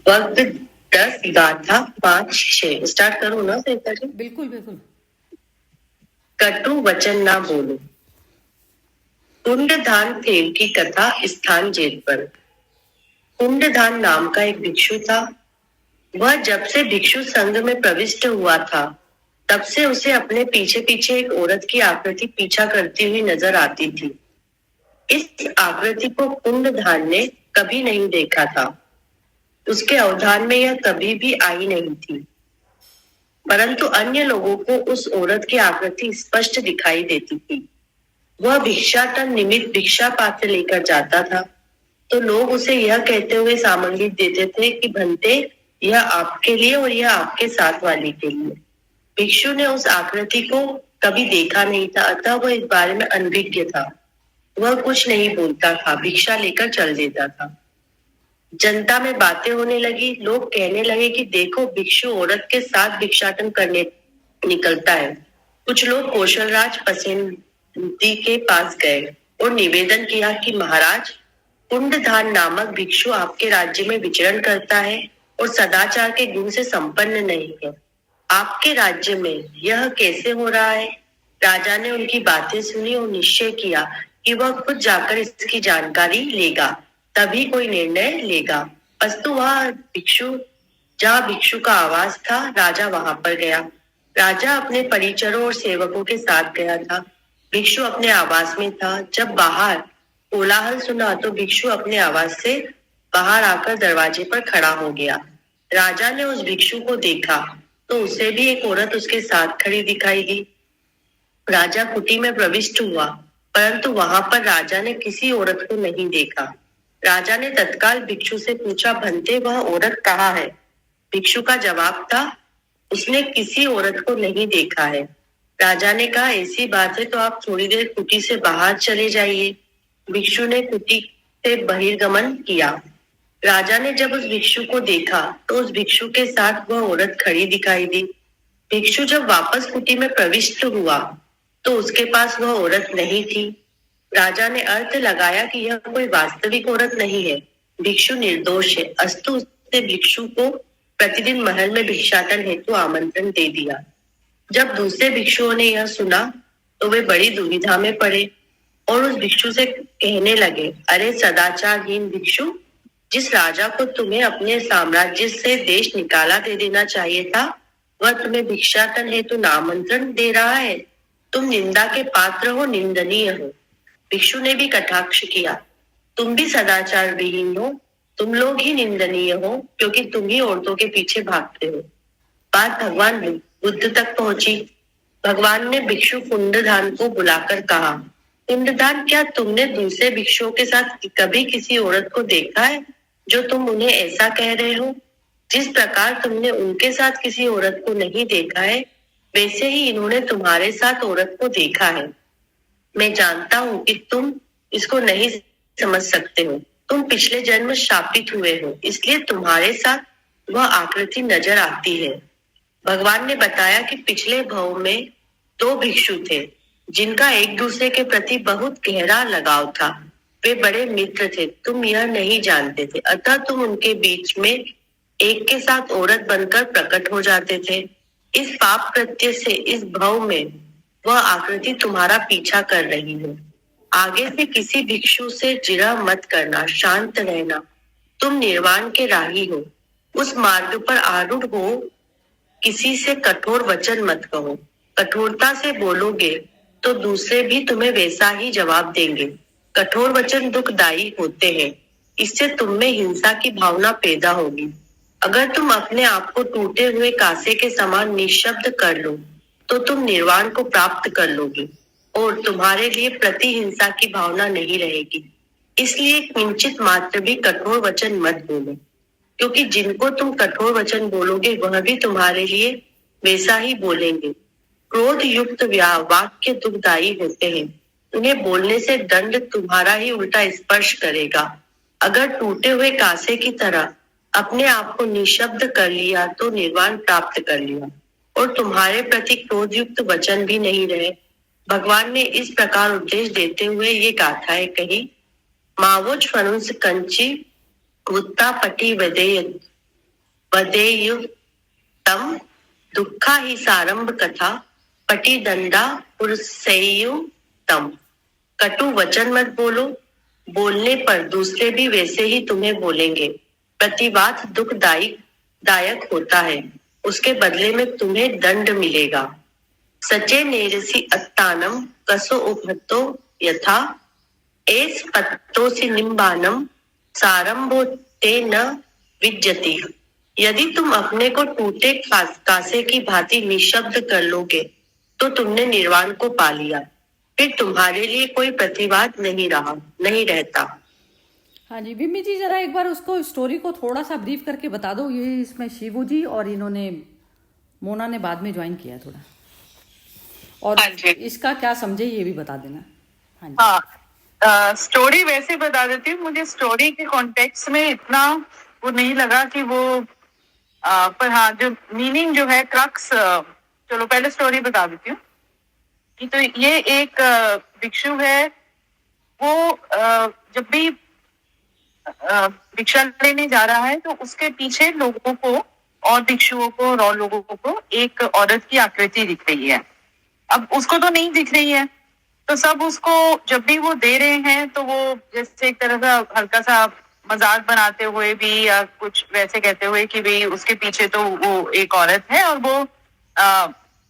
वक्त 10 गाथा 5 6 स्टार्ट करूं ना सीता जी? बिल्कुल बिल्कुल। कटु वचन ना बोलो। कुंडधान देव की कथा स्थान जेल पर। कुंडधान नाम का एक भिक्षु था। वह जब से भिक्षु संघ में प्रविष्ट हुआ था तब से उसे अपने पीछे पीछे एक औरत की आकृति पीछा करती हुई नजर आती थी। इस आकृति को कुंडधान ने कभी नहीं देखा था। उसके अवधान में यह कभी भी आई नहीं थी, परंतु अन्य लोगों को उस औरत की आकृति स्पष्ट दिखाई देती थी। वह भिक्षाटन निमित्त भिक्षा पात्र लेकर जाता था तो लोग उसे यह कहते हुए सामग्री देते थे कि भंते, यह आपके लिए और यह आपके साथ वाली के लिए। भिक्षु ने उस आकृति को कभी देखा नहीं था, अतः वह इस बारे में अनभिज्ञ था। वह कुछ नहीं बोलता था, भिक्षा लेकर चल देता था। जनता में बातें होने लगी। लोग कहने लगे कि देखो, भिक्षु औरत के साथ भिक्षाटन करने निकलता है। कुछ लोग कौशलराज पसेंदी के पास गए और निवेदन किया कि महाराज, कुंडधान नामक भिक्षु आपके राज्य में विचरण करता है और सदाचार के गुण से संपन्न नहीं है। आपके राज्य में यह कैसे हो रहा है? राजा ने उनकी बातें सुनी और निश्चय किया कि वह खुद जाकर इसकी जानकारी लेगा, तभी कोई निर्णय लेगा। अस्तु वह भिक्षु, जहाँ भिक्षु का आवास था, राजा वहां पर गया। राजा अपने परिचरों और सेवकों के साथ गया था। भिक्षु अपने आवास में था। जब बाहर कोलाहल सुना तो भिक्षु अपने आवास से बाहर आकर दरवाजे पर खड़ा हो गया। राजा ने उस भिक्षु को देखा तो उसे भी एक औरत उसके साथ खड़ी दिखाई दी। राजा कुटी में प्रविष्ट हुआ, परंतु वहां पर राजा ने किसी औरत को नहीं देखा। राजा ने तत्काल भिक्षु से पूछा, भंते, वह औरत कहाँ है? भिक्षु का जवाब था, उसने किसी औरत को नहीं देखा है। राजा ने कहा, ऐसी बात है तो आप थोड़ी देर कुटी से बाहर चले जाइए। भिक्षु ने कुटी से बहिर्गमन किया। राजा ने जब उस भिक्षु को देखा तो उस भिक्षु के साथ वह औरत खड़ी दिखाई दी। भिक्षु जब वापस कुटी में प्रविष्ट हुआ तो उसके पास वह औरत नहीं थी। राजा ने अर्थ लगाया कि यह कोई वास्तविक औरत नहीं है, भिक्षु निर्दोष है। अस्तु उसने भिक्षु को प्रतिदिन महल में भिक्षाटन हेतु आमंत्रण दे दिया। जब दूसरे भिक्षुओं ने यह सुना तो वे बड़ी दुविधा में पड़े और उस भिक्षु से कहने लगे, अरे सदाचारहीन भिक्षु, जिस राजा को तुम्हें अपने साम्राज्य से देश निकाला दे देना चाहिए था, वह तुम्हें भिक्षाटन हेतु आमंत्रण दे रहा है। तुम निंदा के पात्र हो, निंदनीय हो। भिक्षु ने भी कटाक्ष किया, तुम भी सदाचार विहीन हो, तुम लोग ही निंदनीय हो, क्योंकि तुम ही औरतों के पीछे भागते हो। बात भगवान बुद्ध तक पहुंची। भगवान ने भिक्षु कुंडधान को बुलाकर कहा, कुंडधान, क्या तुमने दूसरे भिक्षुओं के साथ कभी किसी औरत को देखा है जो तुम उन्हें ऐसा कह रहे हो? जिस प्रकार तुमने उनके साथ किसी औरत को नहीं देखा है, वैसे ही इन्होंने तुम्हारे साथ औरत को देखा है। मैं जानता हूँ कि तुम इसको नहीं समझ सकते हो। तुम पिछले जन्म शापित हुए हो, इसलिए तुम्हारे साथ वह आकृति नजर आती है। भगवान ने बताया कि पिछले भव में 2 भिक्षु थे जिनका एक दूसरे के प्रति बहुत गहरा लगाव था। वे बड़े मित्र थे, तुम यह नहीं जानते थे, अतः तुम उनके बीच में एक के साथ औरत बनकर प्रकट हो जाते थे। इस पाप कृत्य से इस भव में वह आकृति तुम्हारा पीछा कर रही है। आगे से किसी भिक्षु से जिरह मत करना, शांत रहना। तुम निर्वाण के राही हो, उस मार्ग पर आरूढ़ हो। किसी से कठोर वचन मत कहो। कठोरता से बोलोगे तो दूसरे भी तुम्हें वैसा ही जवाब देंगे। कठोर वचन दुखदायी होते हैं, इससे तुम में हिंसा की भावना पैदा होगी। अगर तुम अपने आप को टूटे हुए कांसे के समान निशब्द कर लो तो तुम निर्वाण को प्राप्त कर लोगे और तुम्हारे लिए प्रतिहिंसा की भावना नहीं रहेगी। इसलिए किंचित मात्र भी कठोर वचन मत बोलो, क्योंकि जिनको तुम कठोर वचन बोलोगे वह भी तुम्हारे लिए वैसा ही बोलेंगे। क्रोध युक्त वाक्य दुखदायी होते हैं, उन्हें बोलने से दंड तुम्हारा ही उल्टा स्पर्श करेगा। अगर टूटे हुए कांसे की तरह अपने आप को निशब्द कर लिया तो निर्वाण प्राप्त कर लिया और तुम्हारे प्रति क्रोध युक्त वचन भी नहीं रहे। भगवान ने इस प्रकार उपदेश देते हुए ये गाथाएं कही। मावोज फनुस कंची उत्तापटी वदेयत वदेयुक्तम दुःखा ही सारंभ कथा पटिदंडा पुरसेयुक्तम। कटु वचन मत बोलो, बोलने पर दूसरे भी वैसे ही तुम्हें बोलेंगे। प्रतिवाद दायक होता है, उसके बदले में तुम्हें दंड मिलेगा। सचे नेरसी अत्तानम कसो उपहतो यथा एस पत्तोसि निम्बानम सारंभो ते न विज्जति। यदि तुम अपने को टूटे कासे की भांति निशब्द कर लोगे तो तुमने निर्वाण को पा लिया, फिर तुम्हारे लिए कोई प्रतिवाद नहीं रहता। हाँ जी बिम्मी जी, जरा एक बार उसको स्टोरी को थोड़ा सा ब्रीफ करके बता दो। ये इसमें शिवू जी और इन्होंने मोना ने बाद में ज्वाइन किया थोड़ा, और इसका क्या समझे ये भी बता देना। हाँ जी। स्टोरी वैसे बता देती हूँ। मुझे स्टोरी के कॉन्टेक्स्ट में इतना वो नहीं लगा कि वो पर हाँ, जो मीनिंग जो है क्रक्स, चलो पहले स्टोरी बता देती हूँ कि तो ये एक भिक्षु है। वो जब भी भिक्षा लेने जा रहा है तो उसके पीछे लोगों को और भिक्षुओं को और लोगों को एक औरत की आकृति दिख रही है। अब उसको तो नहीं दिख रही है, तो सब उसको जब भी वो दे रहे हैं तो वो जैसे एक तरह का हल्का सा मजाक बनाते हुए भी या कुछ वैसे कहते हुए कि भाई उसके पीछे तो वो एक औरत है, और वो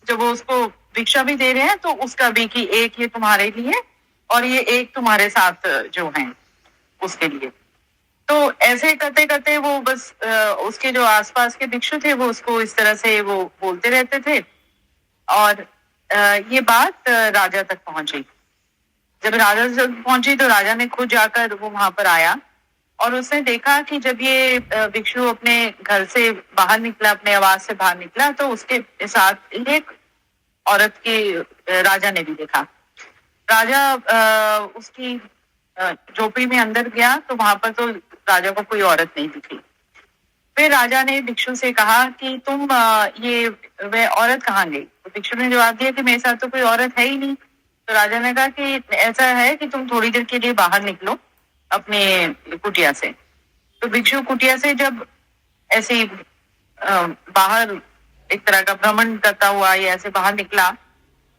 जब वो उसको भिक्षा भी दे रहे हैं तो उसका भी कि एक ये तुम्हारे लिए और ये एक तुम्हारे साथ जो है उसके लिए। तो ऐसे करते करते वो बस उसके जो आसपास के भिक्षु थे वो उसको इस तरह से वो बोलते रहते थे, और ये बात राजा तक पहुंची। जब राजा तक पहुंची तो राजा ने खुद जाकर वो वहां पर आया, और उसने देखा कि जब ये भिक्षु अपने घर से बाहर निकला, अपने आवास से बाहर निकला, तो उसके साथ एक औरत की राजा ने भी देखा। राजा उसकी झोपड़ी में अंदर गया तो वहां पर तो राजा को कोई औरत नहीं दिखी। फिर राजा ने भिक्षु से कहा कि तुम ये वह औरत कहाँ गई? तो भिक्षु ने जवाब दिया कि मेरे साथ तो कोई औरत है ही नहीं। तो राजा ने कहा कि ऐसा है कि तुम थोड़ी देर के लिए बाहर निकलो अपने कुटिया से। तो भिक्षु कुटिया से जब ऐसे बाहर एक तरह का भ्रमण करता हुआ या ऐसे बाहर निकला,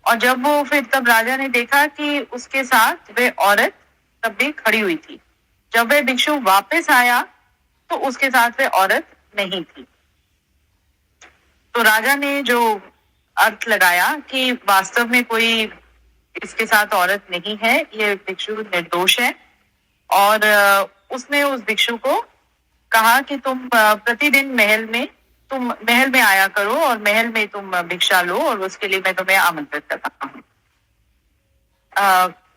और जब वो फिर तब राजा ने देखा कि उसके साथ वह औरत तब भी खड़ी हुई थी। जब वह भिक्षु वापस आया तो उसके साथ वह औरत नहीं थी। तो राजा ने जो अर्थ लगाया कि वास्तव में कोई इसके साथ औरत नहीं है, ये भिक्षु निर्दोष है, और उसने उस भिक्षु को कहा कि तुम प्रतिदिन महल में आया करो और महल में तुम भिक्षा लो, और उसके लिए मैं तुम्हें आमंत्रित करता हूँ।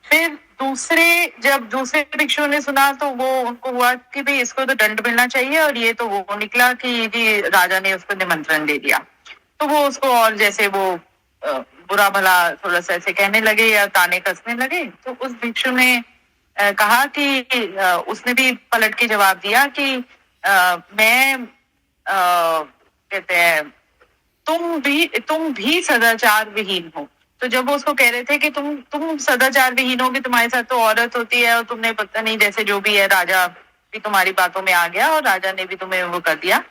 फिर जब दूसरे भिक्षु ने सुना तो वो उनको हुआ कि भाई इसको तो दंड मिलना चाहिए, और ये तो वो निकला कि जी राजा ने उसको निमंत्रण दे दिया। तो वो उसको और जैसे वो बुरा भला थोड़ा सा ऐसे कहने लगे या ताने कसने लगे। तो उस भिक्षु ने कहा कि उसने भी पलट के जवाब दिया कि मैं कहते हैं तुम भी सदाचार विहीन हो। तो जब वो उसको कह रहे थे कि तुम सदाचार विहीन हो, कि तुम्हारे साथ तो औरत होती है और तुमने पता नहीं जैसे जो भी है, राजा भी तुम्हारी बातों में आ गया और राजा ने भी तुम्हें वो कर दिया।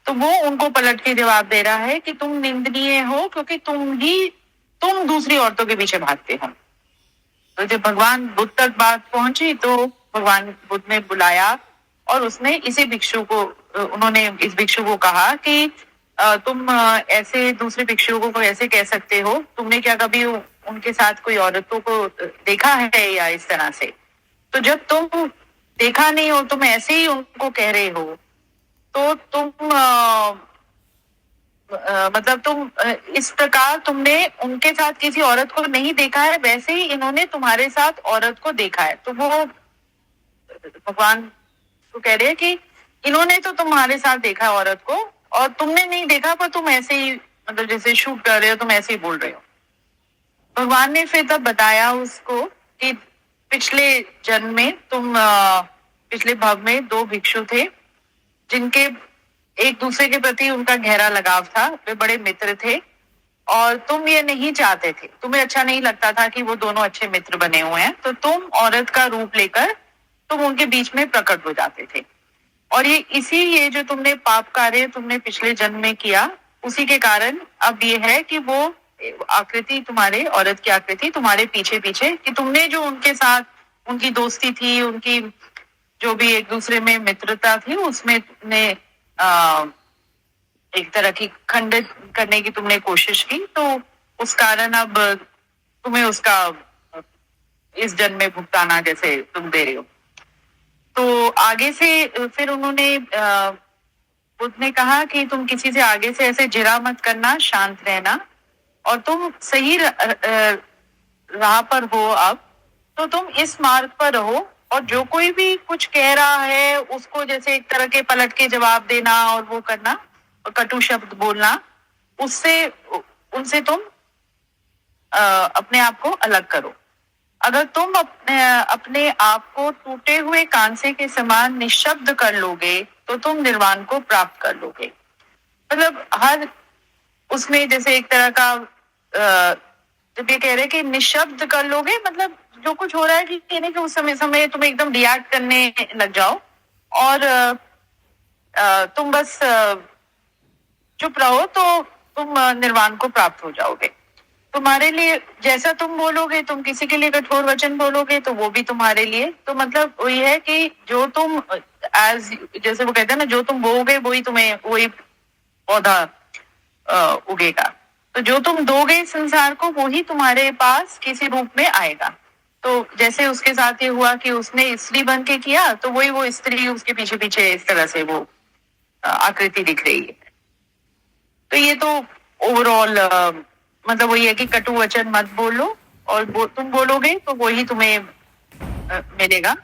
तो वो उनको पलट के जवाब दे रहा है कि तुम निंदनीय हो क्योंकि तुम दूसरी औरतों के पीछे भागते हो। तो जब भगवान बुद्ध तक बात पहुंची तो भगवान बुद्ध ने बुलाया, और उसने उन्होंने इस भिक्षु को कहा कि तुम ऐसे दूसरे भिक्षुओं को ऐसे कह सकते हो? तुमने क्या कभी उनके साथ कोई औरतों को देखा है या इस तरह से? तो जब तुम देखा नहीं हो, तुम ऐसे ही उनको कह रहे हो, तो तुम मतलब तुम इस प्रकार तुमने उनके साथ किसी औरत को नहीं देखा है, वैसे ही इन्होंने तुम्हारे साथ औरत को देखा है। तो वो भगवान को कह रहे हैं कि इन्होंने तो तुम्हारे साथ देखा है औरत को, और तुमने नहीं देखा, पर तुम ऐसे ही मतलब जैसे शूट कर रहे हो, तुम ऐसे ही बोल रहे हो। भगवान ने फिर तब बताया उसको कि पिछले जन्म में पिछले भव में 2 भिक्षु थे जिनके एक दूसरे के प्रति उनका गहरा लगाव था, वे बड़े मित्र थे, और तुम ये नहीं चाहते थे, तुम्हें अच्छा नहीं लगता था कि वो दोनों अच्छे मित्र बने हुए हैं, तो तुम औरत का रूप लेकर तुम उनके बीच में प्रकट हो जाते थे। और ये जो तुमने पाप कार्य तुमने पिछले जन्म में किया, उसी के कारण अब ये है कि वो आकृति तुम्हारे, औरत की आकृति तुम्हारे पीछे पीछे, कि तुमने जो उनके साथ उनकी दोस्ती थी, उनकी जो भी एक दूसरे में मित्रता थी, उसमें तुमने एक तरह की खंडित करने की तुमने कोशिश की, तो उस कारण अब तुम्हें उसका इस जन्म में भुगताना जैसे तुम दे रहे हो। तो आगे से फिर उन्होंने बुद्ध ने कहा कि तुम किसी से आगे से ऐसे जिरा मत करना, शांत रहना, और तुम सही राह पर हो अब, तो तुम इस मार्ग पर रहो, और जो कोई भी कुछ कह रहा है उसको जैसे एक तरह के पलट के जवाब देना और वो करना और कटु शब्द बोलना, उससे उनसे तुम अपने आप को अलग करो। अगर तुम अपने आप को टूटे हुए कांसे के समान निशब्द कर लोगे तो तुम निर्वाण को प्राप्त कर लोगे। मतलब हर उसमें जैसे एक तरह का जब ये कह रहे कि निशब्द कर लोगे, मतलब जो कुछ हो रहा है कि नहीं कि उस समय तुम एकदम रिएक्ट करने लग जाओ और तुम बस चुप रहो, तो तुम निर्वाण को प्राप्त हो जाओगे। तुम्हारे लिए जैसा तुम बोलोगे, तुम किसी के लिए कठोर वचन बोलोगे तो वो भी तुम्हारे लिए, तो मतलब वही है कि जो तुम जैसे वो कहते हैं ना, जो तुम बोओगे वही तुम्हें, वही पौधा उगेगा। तो जो तुम दोगे संसार को, वही तुम्हारे पास किसी रूप में आएगा। तो जैसे उसके साथ ये हुआ कि उसने स्त्री बन के किया, तो वही वो स्त्री उसके पीछे पीछे इस तरह से वो आकृति दिख रही है। तो ये तो ओवरऑल मतलब वही है कि कटु वचन मत बोलो, और तुम बोलोगे तो वही तुम्हें मिलेगा।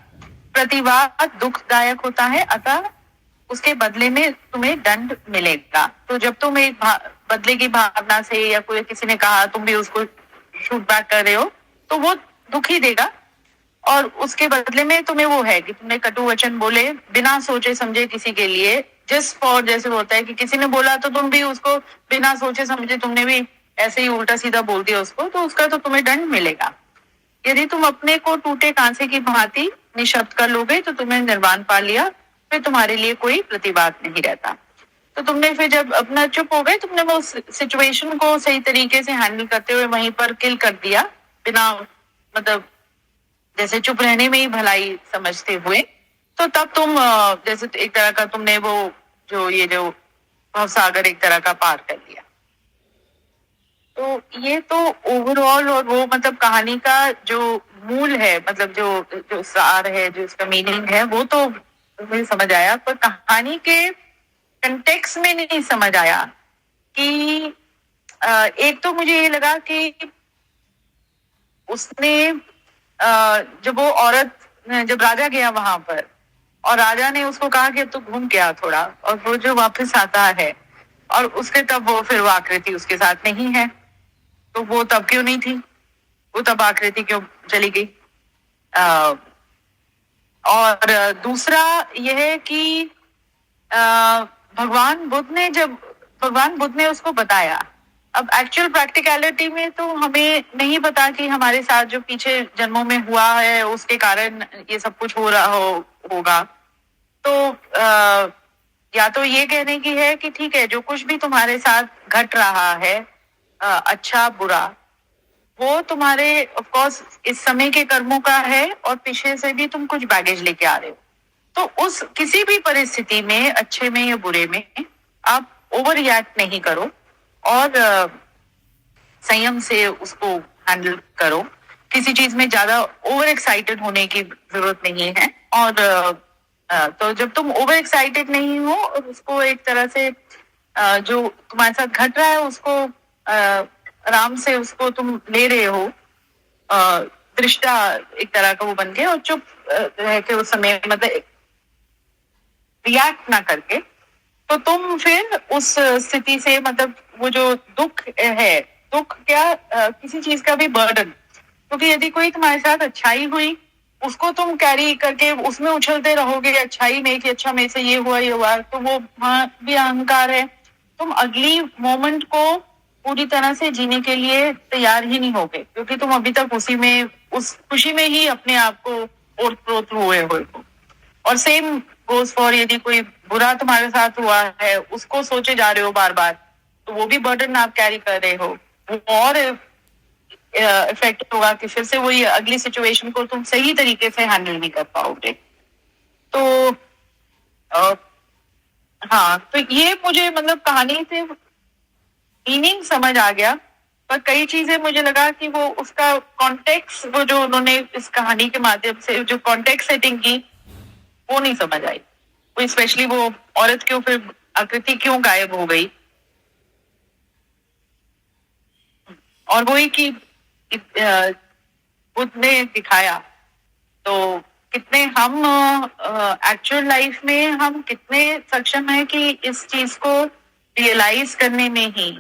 प्रतिवाद दुखदायक होता है, अतः उसके बदले में तुम्हें दंड मिलेगा। तो जब तुम एक बदले की भावना से, या कोई किसी ने कहा तुम भी उसको शूट बैक कर रहे हो, तो वो दुख ही देगा, और उसके बदले में तुम्हें वो है कि तुमने कटु वचन बोले बिना सोचे समझे किसी के लिए, जिस फॉर जैसे होता है कि किसी ने बोला तो तुम भी उसको बिना सोचे समझे तुमने भी ऐसे ही उल्टा सीधा बोल दिया उसको, तो उसका तो तुम्हें दंड मिलेगा। यदि तुम अपने को टूटे कांसे की भांति निशब्द कर लोगे तो तुम्हें निर्वाण पा लिया, फिर तुम्हारे लिए कोई प्रतिवाद नहीं रहता। तो तुमने फिर जब अपना चुप हो गए, तुमने वो सिचुएशन को सही तरीके से हैंडल करते हुए वहीं पर किल कर दिया, बिना मतलब जैसे चुप रहने में ही भलाई समझते हुए, तो तब तुम जैसे एक तरह का तुमने वो जो सागर एक तरह का पार कर लिया। तो ये तो ओवरऑल, और वो मतलब कहानी का जो मूल है, मतलब जो सार है, जो इसका मीनिंग है, वो तो मुझे समझ आया, पर कहानी के कंटेक्स्ट में नहीं समझ आया कि एक तो मुझे ये लगा कि उसने जब वो औरत, जब राजा गया वहां पर और राजा ने उसको कहा कि तू घूम के आ थोड़ा, और वो जो वापस आता है और उसके तब वो फिर वो आकृति उसके साथ नहीं है, तो वो तब क्यों नहीं थी, वो तब आकृति क्यों चली गई। और दूसरा यह है कि भगवान बुद्ध ने उसको बताया, अब एक्चुअल प्रैक्टिकलिटी में तो हमें नहीं पता कि हमारे साथ जो पीछे जन्मों में हुआ है उसके कारण ये सब कुछ हो रहा होगा। तो या तो ये कहने की है कि ठीक है, जो कुछ भी तुम्हारे साथ घट रहा है, अच्छा बुरा, वो तुम्हारे ऑफ कोर्स इस समय के कर्मों का है, और पीछे से भी तुम कुछ बैगेज लेके आ रहे हो। तो उस किसी भी परिस्थिति में, अच्छे में या बुरे में, आप ओवर रिएक्ट नहीं करो और संयम से उसको हैंडल करो। किसी चीज में ज्यादा ओवर एक्साइटेड होने की जरूरत नहीं है, और तो जब तुम ओवर एक्साइटेड नहीं हो और उसको एक तरह से जो तुम्हारे साथ घट रहा है उसको आराम से उसको तुम ले रहे हो, दृष्टा एक तरह का वो बन के, और चुप रह के उस समय मतलब रिएक्ट ना करके, तो तुम फिर उस स्थिति से, मतलब वो जो दुख है, दुख क्या किसी चीज का भी बर्डन, क्योंकि यदि कोई तुम्हारे साथ अच्छाई हुई, उसको तुम कैरी करके उसमें उछलते रहोगे अच्छाई में कि अच्छा मेरे से ये हुआ, तो वो वहाँ भी अहंकार है। तुम अगली मोमेंट को पूरी तरह से जीने के लिए तैयार ही नहीं होगे, क्योंकि तुम अभी तक उसी में, उस खुशी में ही अपने आप को ओतप्रोत हुए हो। और सेम गोज फॉर, यदि कोई बुरा तुम्हारे साथ हुआ है उसको सोचे जा रहे हो बार बार, तो वो भी बर्डन आप कैरी कर रहे हो, वो और इफेक्ट होगा कि फिर से वही अगली सिचुएशन को तुम सही तरीके से हैंडल नहीं कर पाओगे। तो हाँ, तो ये मुझे मतलब कहानी से मीनिंग समझ आ गया, पर कई चीजें मुझे लगा कि वो उसका कॉन्टेक्स्ट, वो जो उन्होंने इस कहानी के माध्यम से जो कॉन्टेक्स्ट सेटिंग की वो नहीं समझ आई। वो स्पेशली वो औरत क्यों फिर आकृति क्यों गायब हो गई, और वही कि बुद्ध ने दिखाया तो कितने हम एक्चुअल लाइफ में हम कितने सक्षम है कि इस चीज को रियलाइज करने में ही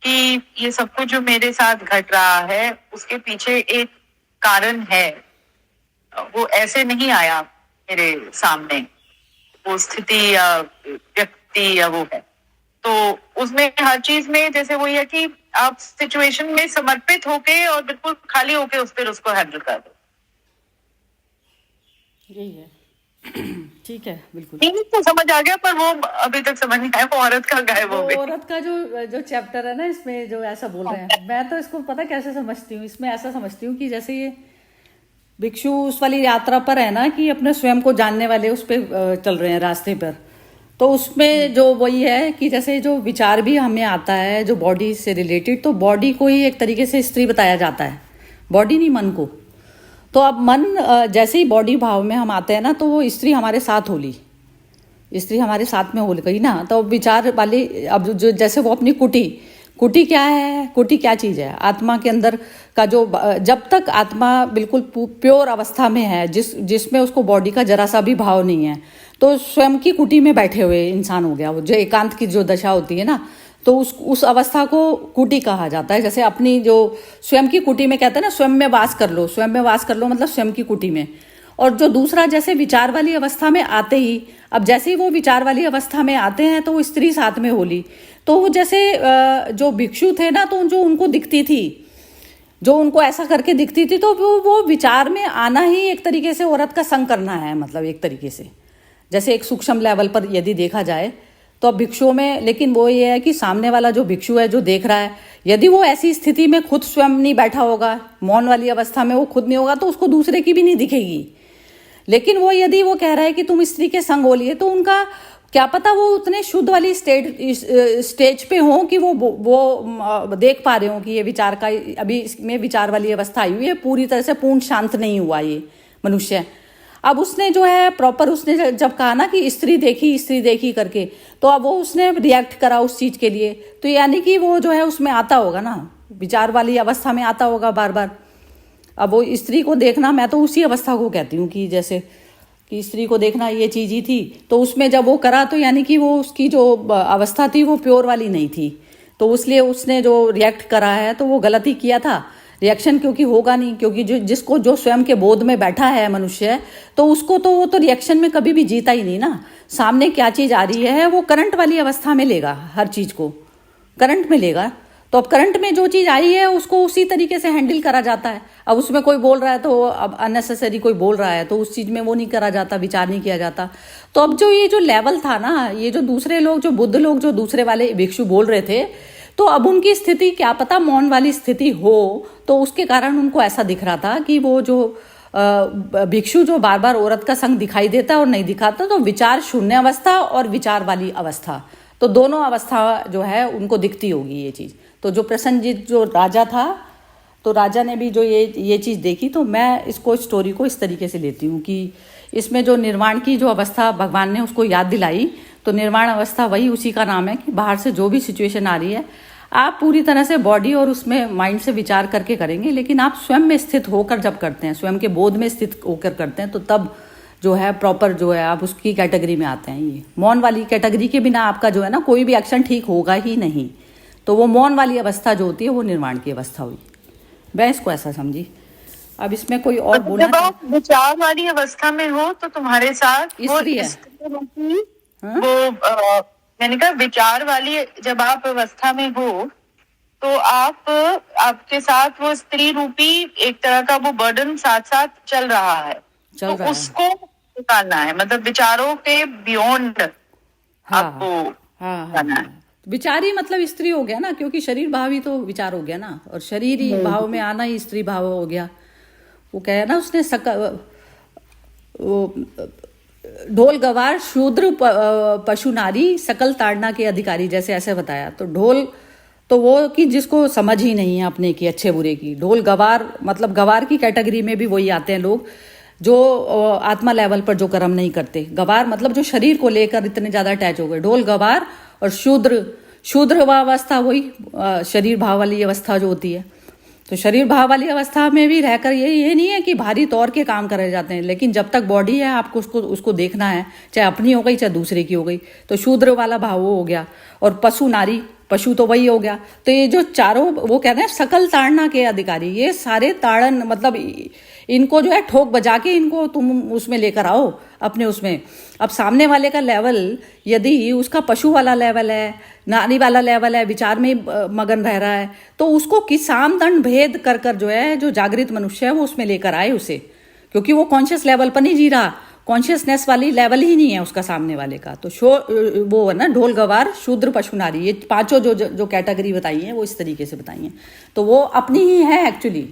कि ये सब कुछ जो मेरे साथ घट रहा है उसके पीछे एक कारण है, वो ऐसे नहीं आया मेरे सामने, वो स्थिति या व्यक्ति या वो है। तो उसमें हर चीज में जैसे वही है कि आप सिचुएशन में समर्पित होके और बिल्कुल खाली होके उस पर उसको हैंडल कर दो। यही है। ठीक है, बिल्कुल। नहीं तो समझ आ गया, पर वो अभी तक समझ नहीं आया वो औरत का गायब हो गई। औरत का जो चैप्टर है ना इसमें, जो ऐसा बोल रहे हैं, मैं तो इसको पता कैसे समझती हूँ, इसमें ऐसा समझती हूँ कि जैसे ये भिक्षु उस वाली यात्रा पर है ना, कि अपने स्वयं को जानने वाले उस पर चल रहे हैं रास्ते पर। तो उसमें जो वही है कि जैसे जो विचार भी हमें आता है जो बॉडी से रिलेटेड, तो बॉडी को ही एक तरीके से स्त्री बताया जाता है, बॉडी नहीं मन को। तो अब मन जैसे ही बॉडी भाव में हम आते हैं ना, तो वो स्त्री हमारे साथ होली, स्त्री हमारे साथ में हो गई ना। तो विचार वाली अब जो जैसे वो अपनी कुटी क्या है, कुटी क्या चीज़ है, आत्मा के अंदर का जो, जब तक आत्मा बिल्कुल प्योर अवस्था में है, जिसमें उसको बॉडी का जरा सा भी भाव नहीं है, तो स्वयं की कुटी में बैठे हुए इंसान हो गया वो, जो एकांत की जो दशा होती है ना, तो उस अवस्था को कुटी कहा जाता है। जैसे अपनी जो स्वयं की कुटी में कहते हैं ना, स्वयं में वास कर लो, स्वयं में वास कर लो मतलब स्वयं की कुटी में। और जो दूसरा जैसे विचार वाली अवस्था में आते ही, अब जैसे ही वो विचार वाली अवस्था में आते हैं तो वो स्त्री साथ में होली। तो वो जैसे जो भिक्षु थे ना, तो जो उनको दिखती थी, जो उनको ऐसा करके दिखती थी, तो वो विचार में आना ही एक तरीके से औरत का संग करना है, मतलब एक तरीके से जैसे एक सूक्ष्म लेवल पर यदि देखा जाए तो अब भिक्षुओं में। लेकिन वो ये है कि सामने वाला जो भिक्षु है जो देख रहा है, यदि वो ऐसी स्थिति में खुद स्वयं नहीं बैठा होगा, मौन वाली अवस्था में वो खुद नहीं होगा, तो उसको दूसरे की भी नहीं दिखेगी। लेकिन वो यदि वो कह रहा है कि तुम स्त्री के संग हो लिए, तो उनका क्या पता वो उतने शुद्ध वाली स्टेज पे हो कि वो देख पा रहे हो कि ये विचार का, अभी इसमें विचार वाली अवस्था आई हुई है, पूरी तरह से पूर्ण शांत नहीं हुआ ये मनुष्य। अब उसने जो है प्रॉपर, उसने जब कहा ना कि स्त्री देखी करके, तो अब वो उसने रिएक्ट करा उस चीज के लिए, तो यानी कि वो जो है उसमें आता होगा ना, विचार वाली अवस्था में आता होगा बार बार। अब वो स्त्री को देखना, मैं तो उसी अवस्था को कहती हूँ कि जैसे कि स्त्री को देखना ये चीज ही थी, तो उसमें जब वो करा तो यानी कि वो उसकी जो अवस्था थी वो प्योर वाली नहीं थी, तो इसलिए उसने जो रिएक्ट करा है तो वो गलत ही किया था रिएक्शन, क्योंकि होगा नहीं, क्योंकि जिसको जो स्वयं के बोध में बैठा है मनुष्य, तो उसको तो वो तो रिएक्शन में कभी भी जीता ही नहीं ना। सामने क्या चीज आ रही है वो करंट वाली अवस्था में लेगा, हर चीज को करंट में लेगा। तो अब करंट में जो चीज आई है उसको उसी तरीके से हैंडल करा जाता है। अब उसमें कोई बोल रहा है तो अब अननेसेसरी कोई बोल रहा है तो उस चीज में वो नहीं करा जाता, विचार नहीं किया जाता। तो अब जो ये जो लेवल था ना, ये जो दूसरे लोग, जो बुद्ध लोग, जो दूसरे वाले भिक्षु बोल रहे थे, तो अब उनकी स्थिति क्या पता मौन वाली स्थिति हो, तो उसके कारण उनको ऐसा दिख रहा था कि वो जो भिक्षु जो बार बार औरत का संग दिखाई देता और नहीं दिखाता, तो विचार शून्य अवस्था और विचार वाली अवस्था, तो दोनों अवस्था जो है उनको दिखती होगी ये चीज। तो जो प्रसन्नजीत जो राजा था, तो राजा ने भी जो ये चीज देखी, तो मैं इसको स्टोरी को इस तरीके से लेती हूँ कि इसमें जो निर्वाण की जो अवस्था भगवान ने उसको याद दिलाई, तो निर्वाण अवस्था वही उसी का नाम है कि बाहर से जो भी सिचुएशन आ रही है, आप पूरी तरह से बॉडी और उसमें माइंड से विचार करके करेंगे, लेकिन आप स्वयं में स्थित होकर जब करते हैं, स्वयं के बोध में स्थित होकर करते हैं, तो तब जो है प्रॉपर जो है आप उसकी कैटेगरी में आते हैं। ये मौन वाली कैटेगरी के बिना आपका जो है ना कोई भी एक्शन ठीक होगा ही नहीं। तो वो मौन वाली अवस्था जो होती है वो निर्वाण की अवस्था हुई, मैं इसको ऐसा समझी। अब इसमें कोई और बोलना? जब आप विचार वाली अवस्था में हो तो तुम्हारे साथ स्त्री है। वो मैंने कहा विचार वाली जब आप अवस्था में हो तो आपके साथ वो स्त्री रूपी एक तरह का वो बर्डन साथ साथ चल रहा है, तो उसको निकालना है, मतलब विचारों के बियॉन्ड हाँ आपको हाँ हाँ जाना है। हाँ। विचार ही मतलब स्त्री हो गया ना, क्योंकि शरीर भाव ही तो विचार हो गया ना, और शरीर ही भाव में आना ही स्त्री भाव हो गया। वो कहे ना उसने वो ढोल गवार शूद्र पशु नारी सकल ताड़ना के अधिकारी, जैसे ऐसे बताया। तो ढोल तो वो कि जिसको समझ ही नहीं है अपने की अच्छे बुरे की। ढोल गवार मतलब गवार की कैटेगरी में भी वही आते हैं लोग जो आत्मा लेवल पर जो कर्म नहीं करते। गवार मतलब जो शरीर को लेकर इतने ज्यादा अटैच हो गए। ढोल गवार और शूद्र, शूद्र अवस्था वही शरीर भाव वाली अवस्था जो होती है। तो शरीर भाव वाली अवस्था में भी रहकर ये नहीं है कि भारी तौर के काम करे जाते हैं, लेकिन जब तक बॉडी है आपको उसको देखना है, चाहे अपनी हो गई चाहे दूसरे की हो गई। तो शूद्र वाला भाव वो हो गया। और पशु नारी, पशु तो वही हो गया। तो ये जो चारों वो कहते हैं सकल ताड़ना के अधिकारी, ये सारे ताड़न मतलब इनको जो है ठोक बजा के इनको तुम उसमें लेकर आओ अपने उसमें। अब सामने वाले का लेवल यदि उसका पशु वाला लेवल है, नारी वाला लेवल है, विचार में मगन रह रहा है, तो उसको किस साम दंड भेद कर कर जो है जो जागृत मनुष्य है वो उसमें लेकर आए उसे, क्योंकि वो कॉन्शियस लेवल पर नहीं जी रहा। कॉन्शियसनेस वाली लेवल ही नहीं है उसका सामने वाले का। तो वो है ना ढोल गवार शूद्र पशु नारी, ये पांचों जो कैटेगरी बताई है वो इस तरीके से बताई है। तो वो अपनी ही है, एक्चुअली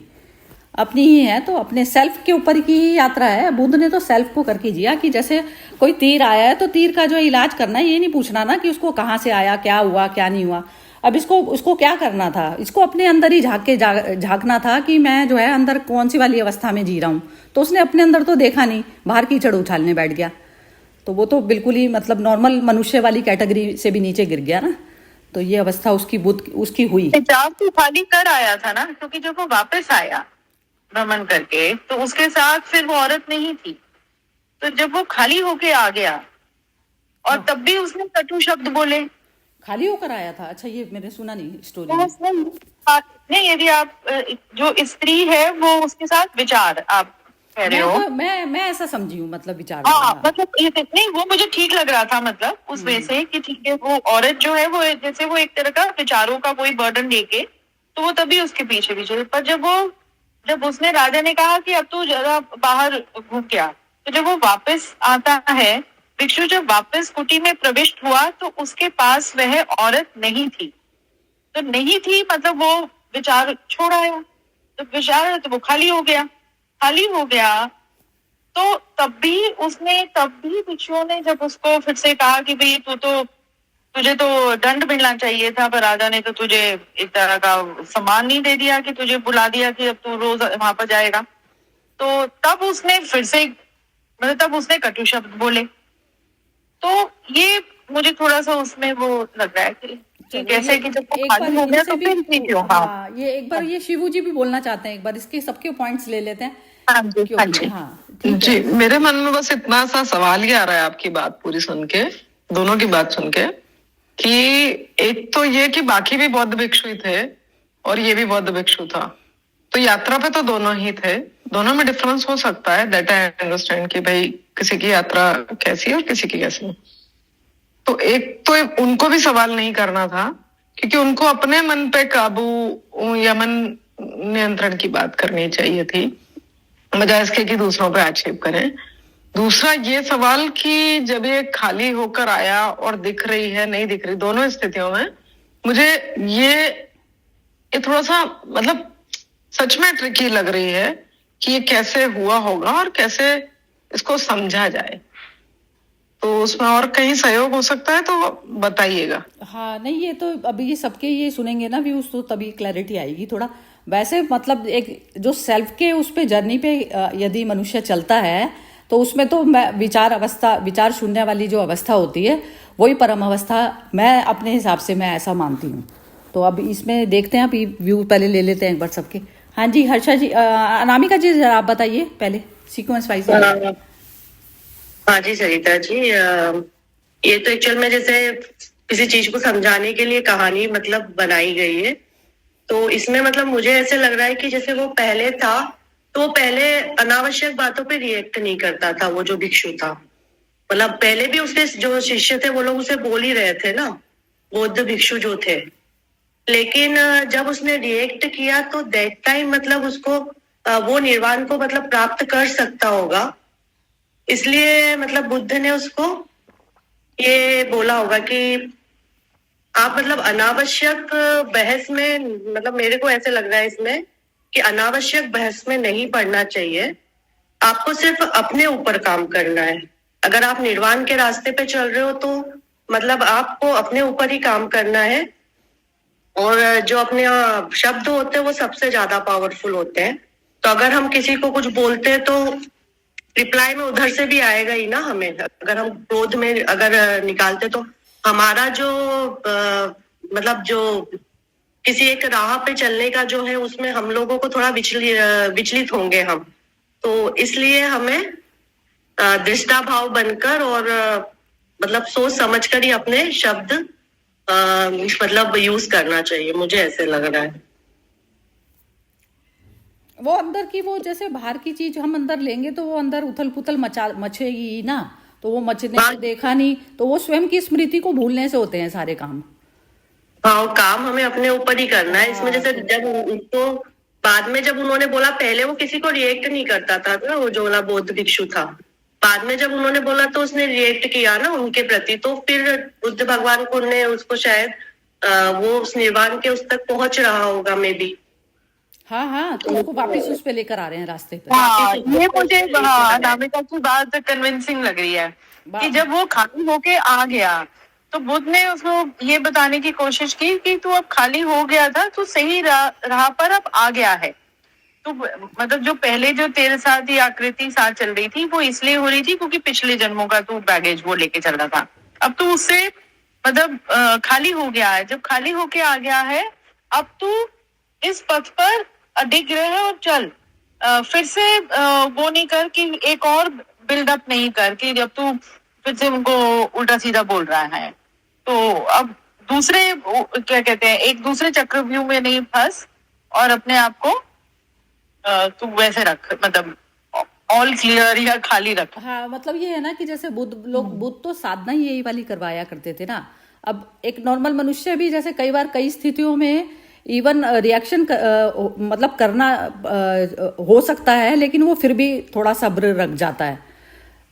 अपनी ही है। तो अपने सेल्फ के ऊपर की यात्रा है। बुद्ध ने तो सेल्फ को करके जिया कि जैसे कोई तीर आया है तो तीर का जो इलाज करना है, ये नहीं पूछना ना कि उसको कहाँ से आया, क्या हुआ क्या नहीं हुआ। अब उसको क्या करना था, इसको अपने अंदर ही झांकना था कि मैं जो है अंदर कौन सी वाली अवस्था में जी रहा हूँ। तो उसने अपने अंदर तो देखा नहीं, बाहर कीचड़ उछालने बैठ गया। तो वो तो बिल्कुल ही मतलब नॉर्मल मनुष्य वाली कैटेगरी से भी नीचे गिर गया ना। तो ये अवस्था उसकी हुई। हिजाब तो खाली कर आया था ना, क्योंकि जब वो वापस आया भ्रमण करके तो उसके साथ फिर वो औरत नहीं थी। तो जब वो खाली होके आ गया और तब भी उसने कटु शब्द बोले। खाली होकर आया था? अच्छा, ये मैंने सुना नहीं स्टोरी तो में। उसने नहीं, यदि आप जो स्त्री है वो उसके साथ विचार आप कह रहे हो, मैं ऐसा समझी हूँ मतलब विचार। हाँ मतलब ये नहीं, वो मुझे ठीक लग रहा था, मतलब उस वे से कि ठीक है वो औरत जो है वो जैसे वो एक तरह का विचारों का कोई बर्डन लेके, तो वो तभी उसके पीछे पीछे। पर जब उसने राजा ने कहा कि अब तू जरा बाहर घूम गया, तो जब वो वापस आता है, भिक्षु जब वापस कुटी में प्रविष्ट हुआ तो उसके पास वह औरत नहीं थी। तो नहीं थी मतलब वो विचार छोड़ आया, तो विचार तो वो खाली हो गया। तो तब भी भिक्षुओं ने जब उसको फिर से कहा कि भाई तुझे तो दंड मिलना चाहिए था, पर राजा ने तो तुझे एक तरह का सम्मान नहीं दे दिया कि तुझे बुला दिया कि अब तू रोज वहां पर जाएगा। तो तब उसने फिर से मतलब तब उसने कटु शब्द बोले। तो ये मुझे थोड़ा सा उसमें वो लग रहा है कि जैसे कि जब वो खाली हो गया तो फिर नहीं क्यों। हाँ, ये एक बार ये शिवू जी भी बोलना चाहते हैं, एक बार इसके सबके पॉइंट्स ले लेते हैं। हाँ जी, हाँ जी, हाँ ठीक है। जी, मेरे मन में बस इतना सा सवाल ही आ रहा है आपकी बात पूरी सुन के, दोनों की बात सुन के, कि एक तो ये कि बाकी भी बौद्ध भिक्षु ही थे और ये भी बौद्ध भिक्षु था, तो यात्रा पे तो दोनों ही थे। दोनों में डिफरेंस हो सकता है, दैट आई अंडरस्टैंड कि भाई किसी की यात्रा कैसी है और किसी की कैसी है। तो एक तो उनको भी सवाल नहीं करना था, क्योंकि उनको अपने मन पे काबू या मन नियंत्रण की बात करनी चाहिए थी, बजाय इसके कि दूसरों पे आक्षेप करें। दूसरा ये सवाल कि जब ये खाली होकर आया और दिख रही है नहीं दिख रही, दोनों स्थितियों में मुझे ये थोड़ा सा मतलब सच में ट्रिकी लग रही है कि ये कैसे हुआ होगा और कैसे इसको समझा जाए। तो उसमें और कहीं सहयोग हो सकता है तो बताइएगा। हाँ नहीं, ये तो अभी ये सबके ये सुनेंगे ना व्यूज तो तभी क्लैरिटी आएगी थोड़ा। वैसे मतलब एक जो सेल्फ के उस पे जर्नी पे यदि मनुष्य चलता है तो उसमें तो विचार शून्य वाली जो अवस्था होती है वही परम अवस्था, मैं अपने हिसाब से मैं ऐसा मानती हूँ। तो अब इसमें देखते हैं, अभी व्यू पहले ले लेते हैं एक बार सबके। हाँ जी, हर्षा जी, अनामिका जी जरा आप बताइए पहले सीक्वेंस वाइज। हाँ जी सरिता जी, ये तो एक्चुअल में जैसे किसी चीज को समझाने के लिए कहानी मतलब बनाई गई है। तो इसमें मतलब मुझे ऐसे लग रहा है कि जैसे वो पहले था तो वो पहले अनावश्यक बातों पे रिएक्ट नहीं करता था। वो जो भिक्षु था मतलब पहले भी उसके जो शिष्य थे वो लोग उसे बोल ही रहे थे ना, बौद्ध भिक्षु जो थे। लेकिन जब उसने रिएक्ट किया तो दैट टाइम मतलब उसको वो निर्वाण को मतलब प्राप्त कर सकता होगा। इसलिए मतलब बुद्ध ने उसको ये बोला होगा कि आप मतलब अनावश्यक बहस में, मतलब मेरे को ऐसे लग रहा है इसमें कि अनावश्यक बहस में नहीं पड़ना चाहिए। आपको सिर्फ अपने ऊपर काम करना है। अगर आप निर्वाण के रास्ते पे चल रहे हो तो मतलब आपको अपने ऊपर ही काम करना है। और जो अपने शब्द होते हैं वो सबसे ज्यादा पावरफुल होते हैं। तो अगर हम किसी को कुछ बोलते हैं तो रिप्लाई में उधर से भी आएगा ही ना हमें। अगर हम क्रोध में अगर निकालते तो हमारा जो मतलब जो किसी एक राह पे चलने का जो है उसमें हम लोगों को थोड़ा विचलित होंगे हम। तो इसलिए हमें दृष्टा भाव बनकर और मतलब सोच समझकर ही अपने शब्द मतलब यूज करना चाहिए, मुझे ऐसे लग रहा है। वो अंदर की, वो जैसे बाहर की चीज हम अंदर लेंगे तो वो अंदर उथल पुथल मचेगी ही ना। तो वो मचने को देखा नहीं, तो वो स्वयं की स्मृति को भूलने से होते हैं सारे काम। हाँ, वो काम हमें अपने ऊपर ही करना है। इसमें जैसे जब उनको बाद में जब उन्होंने बोला, पहले वो किसी को रिएक्ट नहीं करता था ना, वो जो वाला बौद्ध भिक्षु था। बाद में जब उन्होंने बोला तो उसने रिएक्ट किया ना उनके प्रति। तो फिर बुद्ध भगवान को ने उसको शायद वो उस निर्वाण के उस तक पहुंच रहा होगा मे बी। हाँ हाँ, तो उसको वापस उस पे लेकर आ रहे हैं रास्ते पे। हाँ, ये मुझे अनामिका की बात कन्विंसिंग लग रही है कि जब वो खाली होके आ गया तो बुद्ध ने उसको ये बताने की कोशिश की कि तू अब खाली हो गया था, तू सही राह पर अब आ गया है। तो मतलब जो पहले जो तेरे साथ ये आकृति साथ चल रही थी वो इसलिए हो रही थी क्योंकि पिछले जन्मों का तू बैगेज वो लेके चल रहा था। अब तू उससे मतलब खाली हो गया है। जब खाली होके आ गया है, अब तू इस पथ पर अडिग रहे और चल। फिर से वो नहीं कर कि एक और बिल्डअप नहीं कर कि जब तू फिर से उनको उल्टा सीधा बोल रहा है। तो अब दूसरे क्या कहते हैं, एक दूसरे चक्रव्यूह में नहीं फंस और अपने आप को तू वैसे रख, मतलब ऑल क्लियर या खाली रख। हाँ, मतलब ये है ना कि जैसे बुद्ध तो साधना ही यही वाली करवाया करते थे ना। अब एक नॉर्मल मनुष्य भी जैसे कई बार कई स्थितियों में इवन रिएक्शन मतलब करना हो सकता है, लेकिन वो फिर भी थोड़ा सब्र रख जाता है।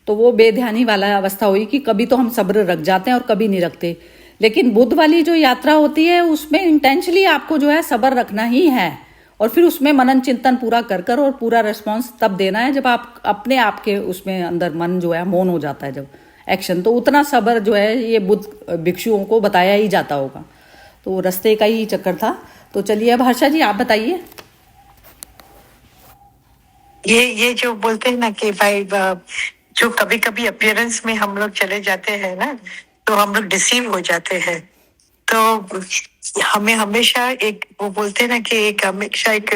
तो वो बेध्यानी वाला अवस्था हुई कि कभी तो हम सब्र रख जाते हैं और कभी नहीं रखते। लेकिन बुद्ध वाली जो यात्रा होती है उसमें इंटेंशनली आपको जो है सब्र रखना ही है, और फिर उसमें मनन चिंतन पूरा कर और पूरा रिस्पॉन्स तब देना है जब आप अपने आप के उसमें अंदर मन जो है मौन हो जाता है, जब एक्शन। तो उतना सब्र जो है ये बुद्ध भिक्षुओं को बताया ही जाता होगा। तो रास्ते का ही चक्कर था। तो चलिए अब हर्षा जी आप बताइए। ये जो बोलते हैं ना कि भाई जो कभी कभी अपीयरेंस में हम लोग चले जाते हैं ना, तो हम लोग डिसीव हो जाते हैं। तो हमें हमेशा एक वो बोलते हैं ना कि एक हमेशा एक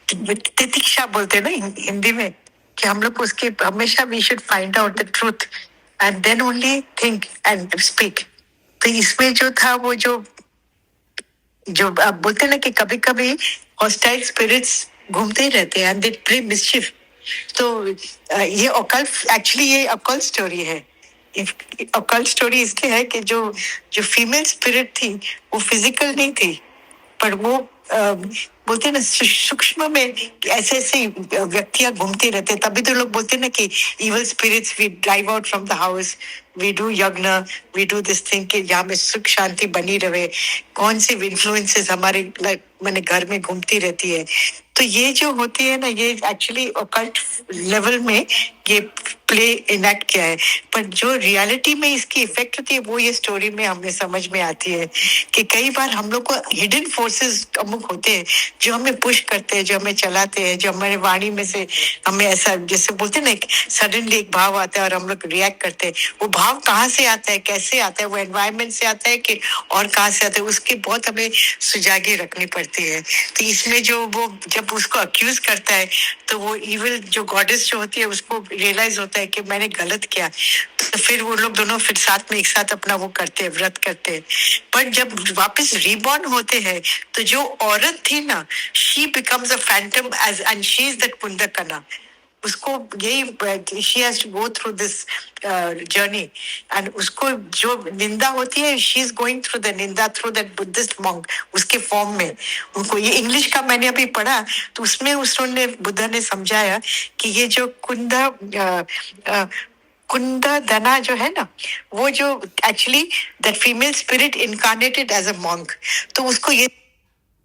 तितिक्षा बोलते हैं ना हिंदी में, कि हम लोग उसके हमेशा we should find out the truth and then only think and speak. तो इसमें जो था वो जो आप बोलते हैं ना कि कभी कभी हॉस्टाइल स्पिरिट्स घूमते ही रहते हैं एंड दे प्ले मिस्चिफ। तो ये ऑकल्ट, एक्चुअली ये ऑकल्ट स्टोरी है। ऑकल्ट स्टोरी इसलिए है कि जो फीमेल स्पिरिट थी वो फिजिकल नहीं थी, पर वो बोलते हैं ना सूक्ष्म में ऐसे ऐसे व्यक्तियां घूमती रहते। तभी तो लोग बोलते हैं ना कि evil spirits we drive out from the house, we do yagya, we do this thing कि जहाँ में सुख शांति बनी रहे। कौन सी इन्फ्लुएंसेस हमारे मैंने घर में घूमती रहती है। तो ये जो होती है ना, ये एक्चुअली ऑकल्ट लेवल में ये प्ले इनैक्ट किया है, पर जो रियलिटी में इसकी इफेक्ट होती है वो ये स्टोरी में हमें समझ में आती है कि कई बार हम लोग को हिडन फोर्सेस अमुक होते हैं जो हमें पुश करते हैं, जो हमें चलाते हैं, जो हमारे वाणी में से हमें ऐसा जैसे बोलते हैं ना सडनली एक भाव आता है और हम लोग रिएक्ट करते हैं। वो भाव कहाँ से आता है, कैसे आता है, वो एनवायरमेंट से आता है कि और कहाँ से आता है, उसकी बहुत हमें सुजागी रखनी पड़ती है। तो इसमें जो वो जब उसको अक्यूज करता है तो वो इविल जो गॉडेस जो होती है उसको रियलाइज होता है कि मैंने गलत किया। तो फिर वो लोग दोनों फिर साथ में एक साथ अपना वो करते हैं, व्रत करते हैं। पर जब वापस रीबॉर्न होते हैं तो जो औरत थी ना, she becomes a phantom as and she is that कुंदकना। उसको यही she has to go through this journey, and उसको जो निंदा होती है, she is going through the निंदा थ्रू दैट बुद्धिस्ट मॉन्क, उसके फॉर्म में। उनको ये इंग्लिश का मैंने अभी पढ़ा, तो उसमें उसने बुद्धा ने समझाया कि ये जो कुंदा धना जो है ना, वो जो actually that female spirit incarnated as a monk, तो उसको ये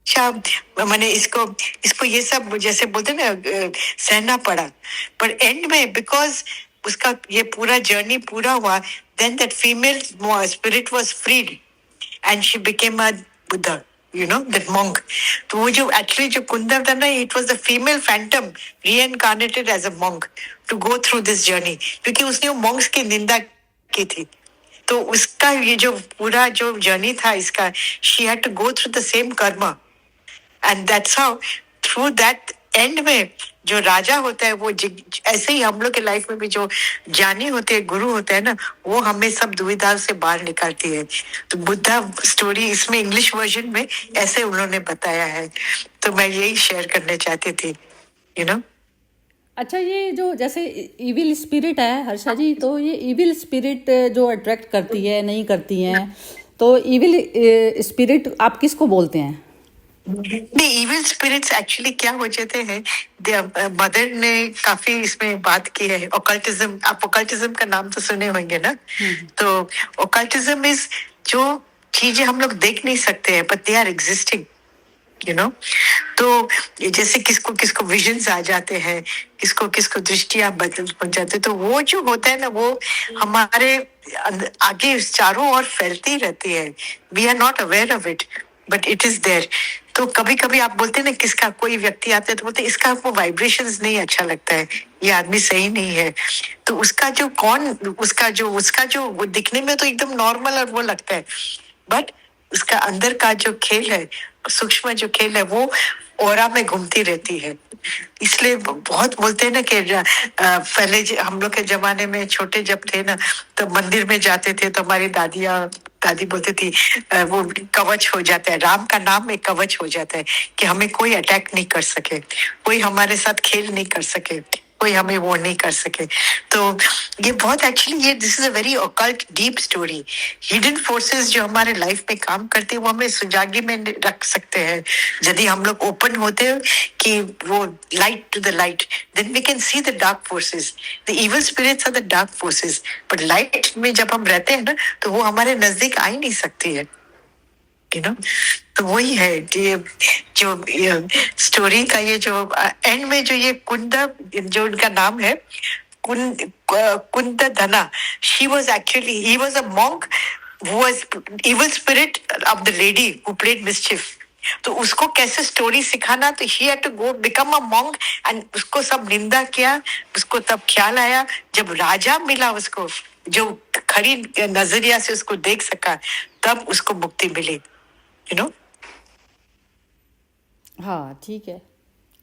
अच्छा मैंने इसको इसको ये सब जैसे बोलते हैं ना सहना पड़ा, पर एंड में बिकॉज उसका ये पूरा जर्नी पूरा हुआ, then that female spirit was freed and she became a Buddha, you know that monk. तो वो जो एक्चुअली जो कुंदन था ना, it was the female phantom reincarnated as a monk to go through this journey, क्योंकि उसने वो मॉन्क्स की निंदा की थी। तो उसका ये जो पूरा जो जर्नी था इसका, she had to go through the same karma, and that's how through that end में जो राजा होता है वो ऐसे ही हम लोग के लाइफ में भी जो ज्ञानी होते हैं, गुरु होते हैं ना, वो हमें सब दुविधा से बाहर निकालती है। तो बुद्धा स्टोरी इसमें इंग्लिश वर्जन में ऐसे उन्होंने बताया है, तो मैं यही शेयर करना चाहती थी, यू नो। अच्छा, ये जो जैसे इविल स्पिरिट है हर्षा जी, तो ये इविल स्पिरिट जो अट्रैक्ट करती है नहीं करती हैं, तो इविल स्पिरिट आप किसको बोलते हैं? नहीं, इविल स्पिरिट्स एक्चुअली क्या हो जाते हैं, मदर ने काफी इसमें बात की है। ओकल्टिज्म, आप ओकल्टिज्म का नाम तो सुने होंगे ना। तो ओकल्टिज्म इज जो चीजें हम लोग देख नहीं सकते हैं, but they are existing, you know. तो जैसे किसको किसको विजन्स आ जाते हैं, किसको किसको दृष्टियां बन जाते, तो वो जो होता है ना, वो हमारे आगे चारों ओर फैलती रहती है। We are not aware of it, but it is there. तो कभी कभी आप बोलते हैं ना, किसका कोई व्यक्ति आता है तो बोलते हैं इसका आपको वाइब्रेशंस नहीं अच्छा लगता है, ये आदमी सही नहीं है। तो उसका जो वो दिखने में तो एकदम नॉर्मल और वो लगता है, बट उसका अंदर का जो खेल है, सूक्ष्म जो खेल है, वो ऑरा में घूमती रहती है। इसलिए बहुत बोलते हैं ना कि पहले हम लोग के जमाने में छोटे जब थे ना, तो मंदिर में जाते थे तो हमारी दादी बोलती थी वो कवच हो जाता है, राम का नाम एक कवच हो जाता है कि हमें कोई अटैक नहीं कर सके, कोई हमारे साथ खेल नहीं कर सके, कोई हमें वो नहीं कर सके। तो ये बहुत एक्चुअली ये this is a very occult deep story. Hidden forces जो हमारे लाइफ में काम करते हैं, वो हमें सुजागी में रख सकते हैं यदि हम लोग ओपन होते हैं कि वो light to the light, then we can see the dark forces. The evil spirits are the dark forces, but light में जब हम रहते हैं ना, तो वो हमारे नजदीक आ ही नहीं सकती है, यू नो। तो वही है ये जो स्टोरी का ये जो एंड में जो ये कुंदा, जो उनका नाम है Kunda Dhana, she was actually he was a monk who was evil spirit of the lady who played mischief. तो उसको कैसे स्टोरी सिखाना, तो he had to go become a monk, and उसको सब निंदा किया। उसको तब ख्याल आया जब राजा मिला उसको, जो खड़ी नजरिया से उसको देख सका, तब उसको मुक्ति मिली, यू नो। हाँ, ठीक है।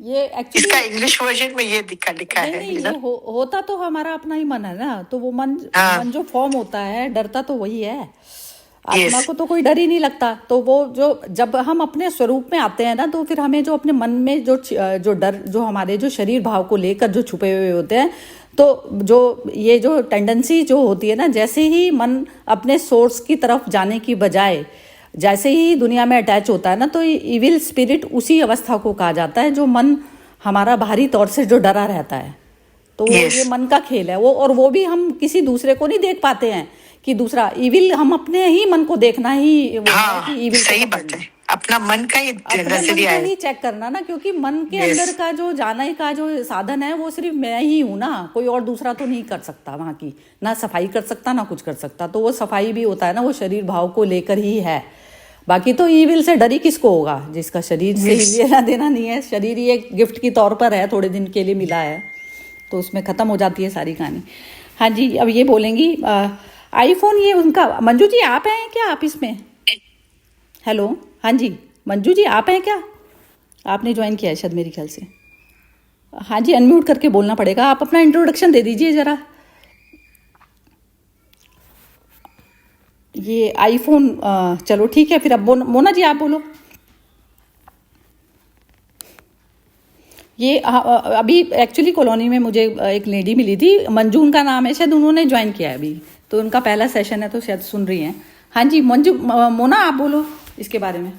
ये एक्चुअली इसका इंग्लिश वर्जन में ये लिखा है, नहीं, you ये know? होता तो हमारा अपना ही मन है ना, तो वो मन जो फॉर्म होता है, डरता तो वही है। आत्मा को तो कोई डर ही नहीं लगता। तो वो जो जब हम अपने स्वरूप में आते हैं ना, तो फिर हमें जो अपने मन में जो डर, जो हमारे जो शरीर भाव को लेकर जो छुपे हुए होते हैं, तो जो ये जो टेंडेंसी जो होती है ना, जैसे ही मन अपने सोर्स की तरफ जाने की बजाय जैसे ही दुनिया में अटैच होता है ना, तो इविल स्पिरिट उसी अवस्था को कहा जाता है जो मन हमारा बाहरी तौर से जो डरा रहता है। तो ये मन का खेल है वो, और वो भी हम किसी दूसरे को नहीं देख पाते हैं कि दूसरा इविल, हम अपने ही मन को देखना ही वो है कि इविल सही बात है, अपना मन का ही नजरिया है, नहीं चेक करना ना, क्योंकि मन के अंदर का जो जाने का जो साधन है, वो सिर्फ मैं ही हूं ना, कोई और दूसरा तो नहीं कर सकता वहां की, ना सफाई कर सकता ना कुछ कर सकता। तो वो सफाई भी होता है ना, वो शरीर भाव को लेकर ही है। बाकी तो ईविल से डरी किसको होगा, जिसका शरीर से लेना देना नहीं है। शरीर ही एक गिफ्ट की तौर पर है, थोड़े दिन के लिए मिला है, तो उसमें खत्म हो जाती है सारी कहानी। हाँ जी, अब ये बोलेंगी आईफोन, ये उनका, मंजू जी आप हैं क्या आप इसमें? हेलो, हाँ जी मंजू जी आप हैं क्या? आपने ज्वाइन किया है शायद मेरे ख्याल से। हाँ जी, अनम्यूट करके बोलना पड़ेगा। आप अपना इंट्रोडक्शन दे दीजिए जरा। ये आईफोन, चलो ठीक है फिर। अब मोना जी आप बोलो। ये अभी एक्चुअली कॉलोनी में मुझे एक लेडी मिली थी, मंजू उनका नाम है, शायद उन्होंने ज्वाइन किया है अभी, तो उनका पहला सेशन है, तो शायद सुन रही हैं। हाँ जी मंजू, मोना आप बोलो इसके बारे में।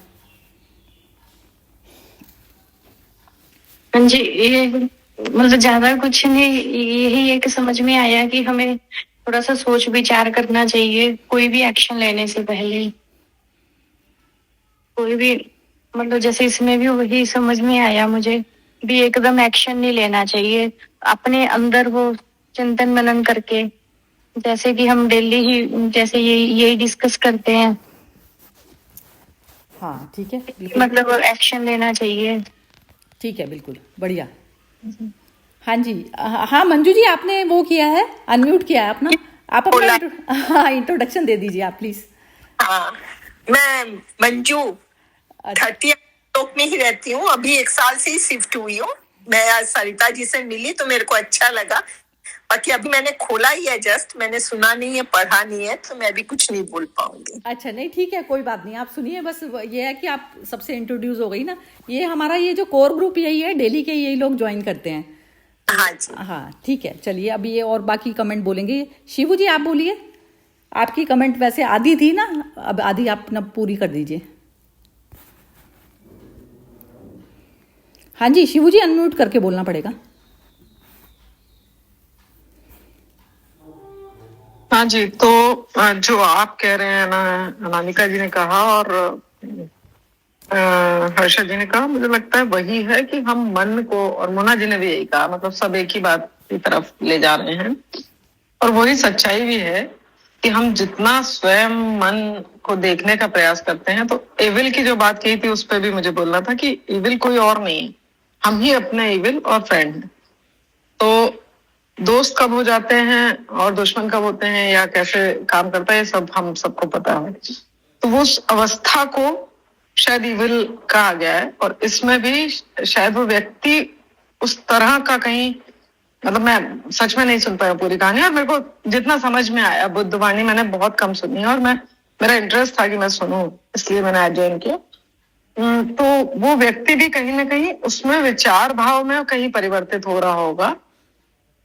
हाँ जी, ये मतलब ज्यादा कुछ नहीं, यही एक समझ में आया कि हमें थोड़ा सा सोच विचार करना चाहिए कोई भी एक्शन लेने से पहले। कोई भी मतलब जैसे इसमें भी वही समझ में आया मुझे भी, एकदम एक्शन नहीं लेना चाहिए, अपने अंदर वो चिंतन मनन करके, जैसे कि हम डेली ही जैसे यही डिस्कस करते हैं, हाँ ठीक है, बिल्कुल मतलब एक्शन लेना चाहिए। ठीक है, बिल्कुल बढ़िया। हाँ जी, हाँ मंजू जी, आपने वो किया है, अनम्यूट किया है अपना, आप अपना हाँ इंट्रोडक्शन दे दीजिए आप प्लीज। हाँ, मैं मंजू 30 ब्लॉक में ही रहती हूँ, अभी 1 साल से ही शिफ्ट हुई हूँ। मैं आज सरिता जी से मिली तो मेरे को अच्छा लगा, बाकी अभी मैंने खोला ही है, जस्ट मैंने सुना नहीं है, पढ़ा नहीं है, तो मैं भी कुछ नहीं बोल पाऊंगी। अच्छा नहीं ठीक है, कोई बात नहीं, आप सुनिए, बस ये है कि आप सबसे इंट्रोड्यूस हो गई ना, ये हमारा ये जो कोर ग्रुप यही है, डेली के यही लोग ज्वाइन करते हैं। हाँ जी, हाँ ठीक है, चलिए अभी ये और बाकी कमेंट बोलेंगे। शिवू जी आप बोलिए, आपकी कमेंट वैसे आधी थी ना, अब आधी आप ना पूरी कर दीजिए। हाँ जी शिवू जी, अनम्यूट करके बोलना पड़ेगा। हाँ जी, तो जो आप कह रहे हैं ना, अनामिका जी ने कहा और हर्षा जी ने कहा, मुझे लगता है वही है कि हम मन को, और मोना जी ने भी यही कहा, मतलब सब एक ही बात की तरफ ले जा रहे हैं। और वही सच्चाई भी है कि हम जितना स्वयं मन को देखने का प्रयास करते हैं, तो एविल की जो बात कही थी उस पर भी मुझे बोलना था कि एविल कोई और नहीं है, हम ही अपने एविल और फ्रेंड हैं। तो दोस्त कब हो जाते हैं और दुश्मन कब होते हैं या कैसे काम करता है, ये सब हम सबको पता है। तो वो उस अवस्था को शायद इविल कहा गया है, और इसमें भी शायद वो व्यक्ति उस तरह का कहीं, मतलब मैं सच में नहीं सुन पाया पूरी कहानी, और मेरे को जितना समझ में आया, बुद्धवाणी मैंने बहुत कम सुनी है, और मेरा इंटरेस्ट था कि मैं सुनूं, इसलिए मैंने आज ज्वाइन किया। तो वो व्यक्ति भी कहीं ना कहीं उसमें विचार भाव में कहीं परिवर्तित हो रहा होगा,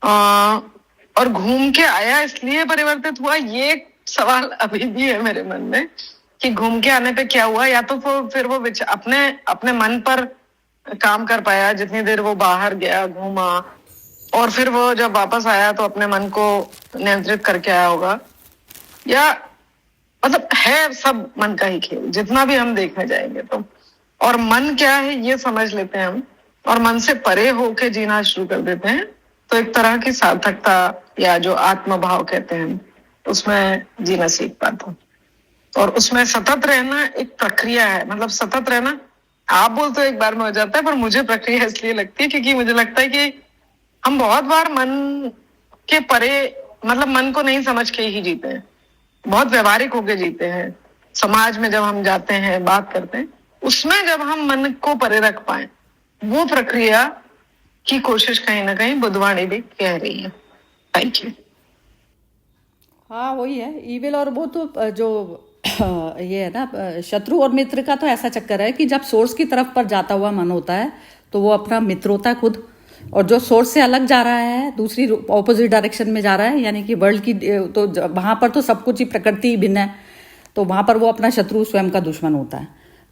और घूम के आया इसलिए परिवर्तित हुआ, ये सवाल अभी भी है मेरे मन में कि घूम के आने पे क्या हुआ। या तो फिर वो अपने मन पर काम कर पाया जितनी देर वो बाहर गया, घूमा, और फिर वो जब वापस आया तो अपने मन को नियंत्रित करके आया होगा, या मतलब है सब मन का ही खेल जितना भी हम देखने जाएंगे तो। और मन क्या है ये समझ लेते हैं हम, और मन से परे होके जीना शुरू कर देते हैं, तो एक तरह की सार्थकता या जो आत्मभाव कहते हैं उसमें जीना सीख पाता हूँ। और उसमें सतत रहना एक प्रक्रिया है, मतलब सतत रहना आप बोल तो एक बार में हो जाता है, पर मुझे प्रक्रिया इसलिए लगती है क्योंकि मुझे लगता है कि हम बहुत बार मन के परे, मतलब मन को नहीं समझ के ही जीते हैं, बहुत व्यवहारिक होके जीते हैं। समाज में जब हम जाते हैं, बात करते हैं, उसमें जब हम मन को परे रख पाए, वो प्रक्रिया की कोशिश कहीं ना कहीं बुद्धवाणी भी कह रही है। Thank you. हाँ वही है ईविल, और वो तो जो ये है ना शत्रु और मित्र का तो ऐसा चक्कर है कि जब सोर्स की तरफ पर जाता हुआ मन होता है तो वो अपना मित्र होता है खुद, और जो सोर्स से अलग जा रहा है, दूसरी ऑपोजिट डायरेक्शन में जा रहा है, यानी कि वर्ल्ड की, तो वहां पर तो सब कुछ ही प्रकृति भिन्न है, तो वहां पर वो अपना शत्रु स्वयं का दुश्मन होता है।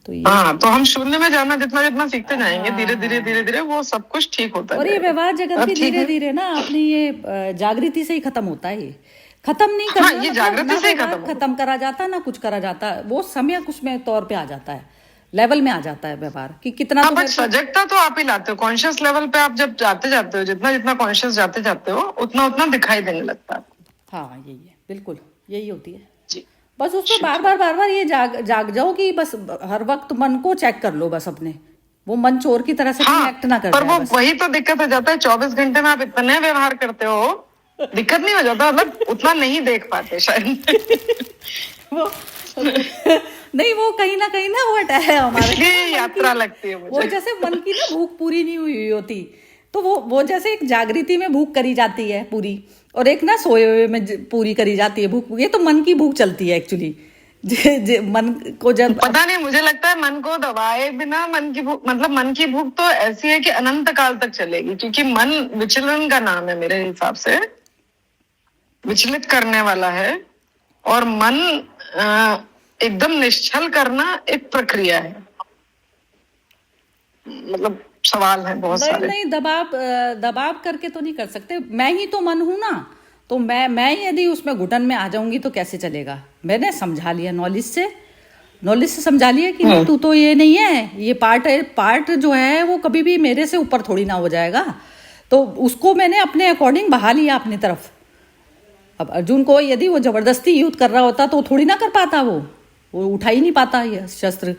तो ये हाँ, तो हम शून्य में जाना जितना जितना सीखते जाएंगे, धीरे धीरे वो सब कुछ ठीक होता है। और ये व्यवहार जगत भी धीरे धीरे ना अपनी ये जागृति से ही खत्म होता है, ये खत्म नहीं करना। हाँ, ये जागृति से ही खत्म करा जाता ना कुछ करा जाता, वो समय कुछ में तौर पे आ जाता है, लेवल में आ जाता है व्यवहार कि कितना। हाँ, बट सजगता तो आप ही लाते हो, कॉन्शियस लेवल पे आप जब जाते जाते हो, जितना जितना कॉन्शियस जाते जाते हो उतना उतना दिखाई देने लगता है। हाँ यही है, बिल्कुल यही होती है जी। बस उसमें बार बार ये जाग जाओ कि बस हर वक्त मन को चेक कर लो, बस अपने वो मन चोर की तरह से एक्ट ना कर। पर वो वही तो दिक्कत हो जाता है, 24 घंटे में आप इतने व्यवहार करते हो, दिक्कत नहीं हो जाता, मतलब उतना नहीं देख पाते शायद। वो नहीं, वो कहीं ना वो अटैक है हमारे, यात्रा लगती है मुझे। वो जैसे मन की ना भूख पूरी नहीं हुई होती, तो वो जैसे एक जागृति में भूख करी जाती है पूरी, और एक ना सोए हुए में पूरी करी जाती है भूख। ये तो मन की भूख चलती है एक्चुअली, मन को जब पता नहीं, मुझे लगता है मन को दबाए बिना मन की भूख, मतलब मन की भूख तो ऐसी है कि अनंत काल तक चलेगी, क्योंकि मन विचलन का नाम है मेरे हिसाब से, विचलित करने वाला है। और मन एकदम निश्चल करना एक प्रक्रिया है, मतलब सवाल है बहुत नहीं सारे। नहीं, दबाव करके तो नहीं कर सकते। मैं ही तो मन हूं ना, तो मैं यदि उसमें घुटन में आ जाऊंगी तो कैसे चलेगा। मैंने समझा लिया, नॉलेज से समझा लिया कि नहीं, तू तो ये नहीं है, ये पार्ट जो है वो कभी भी मेरे से ऊपर थोड़ी ना हो जाएगा। तो उसको मैंने अपने अकॉर्डिंग बहा लिया अपनी तरफ। अब अर्जुन को यदि वो जबरदस्ती युद्ध कर रहा होता तो थोड़ी ना कर पाता, वो उठा ही नहीं पाता ये शस्त्र।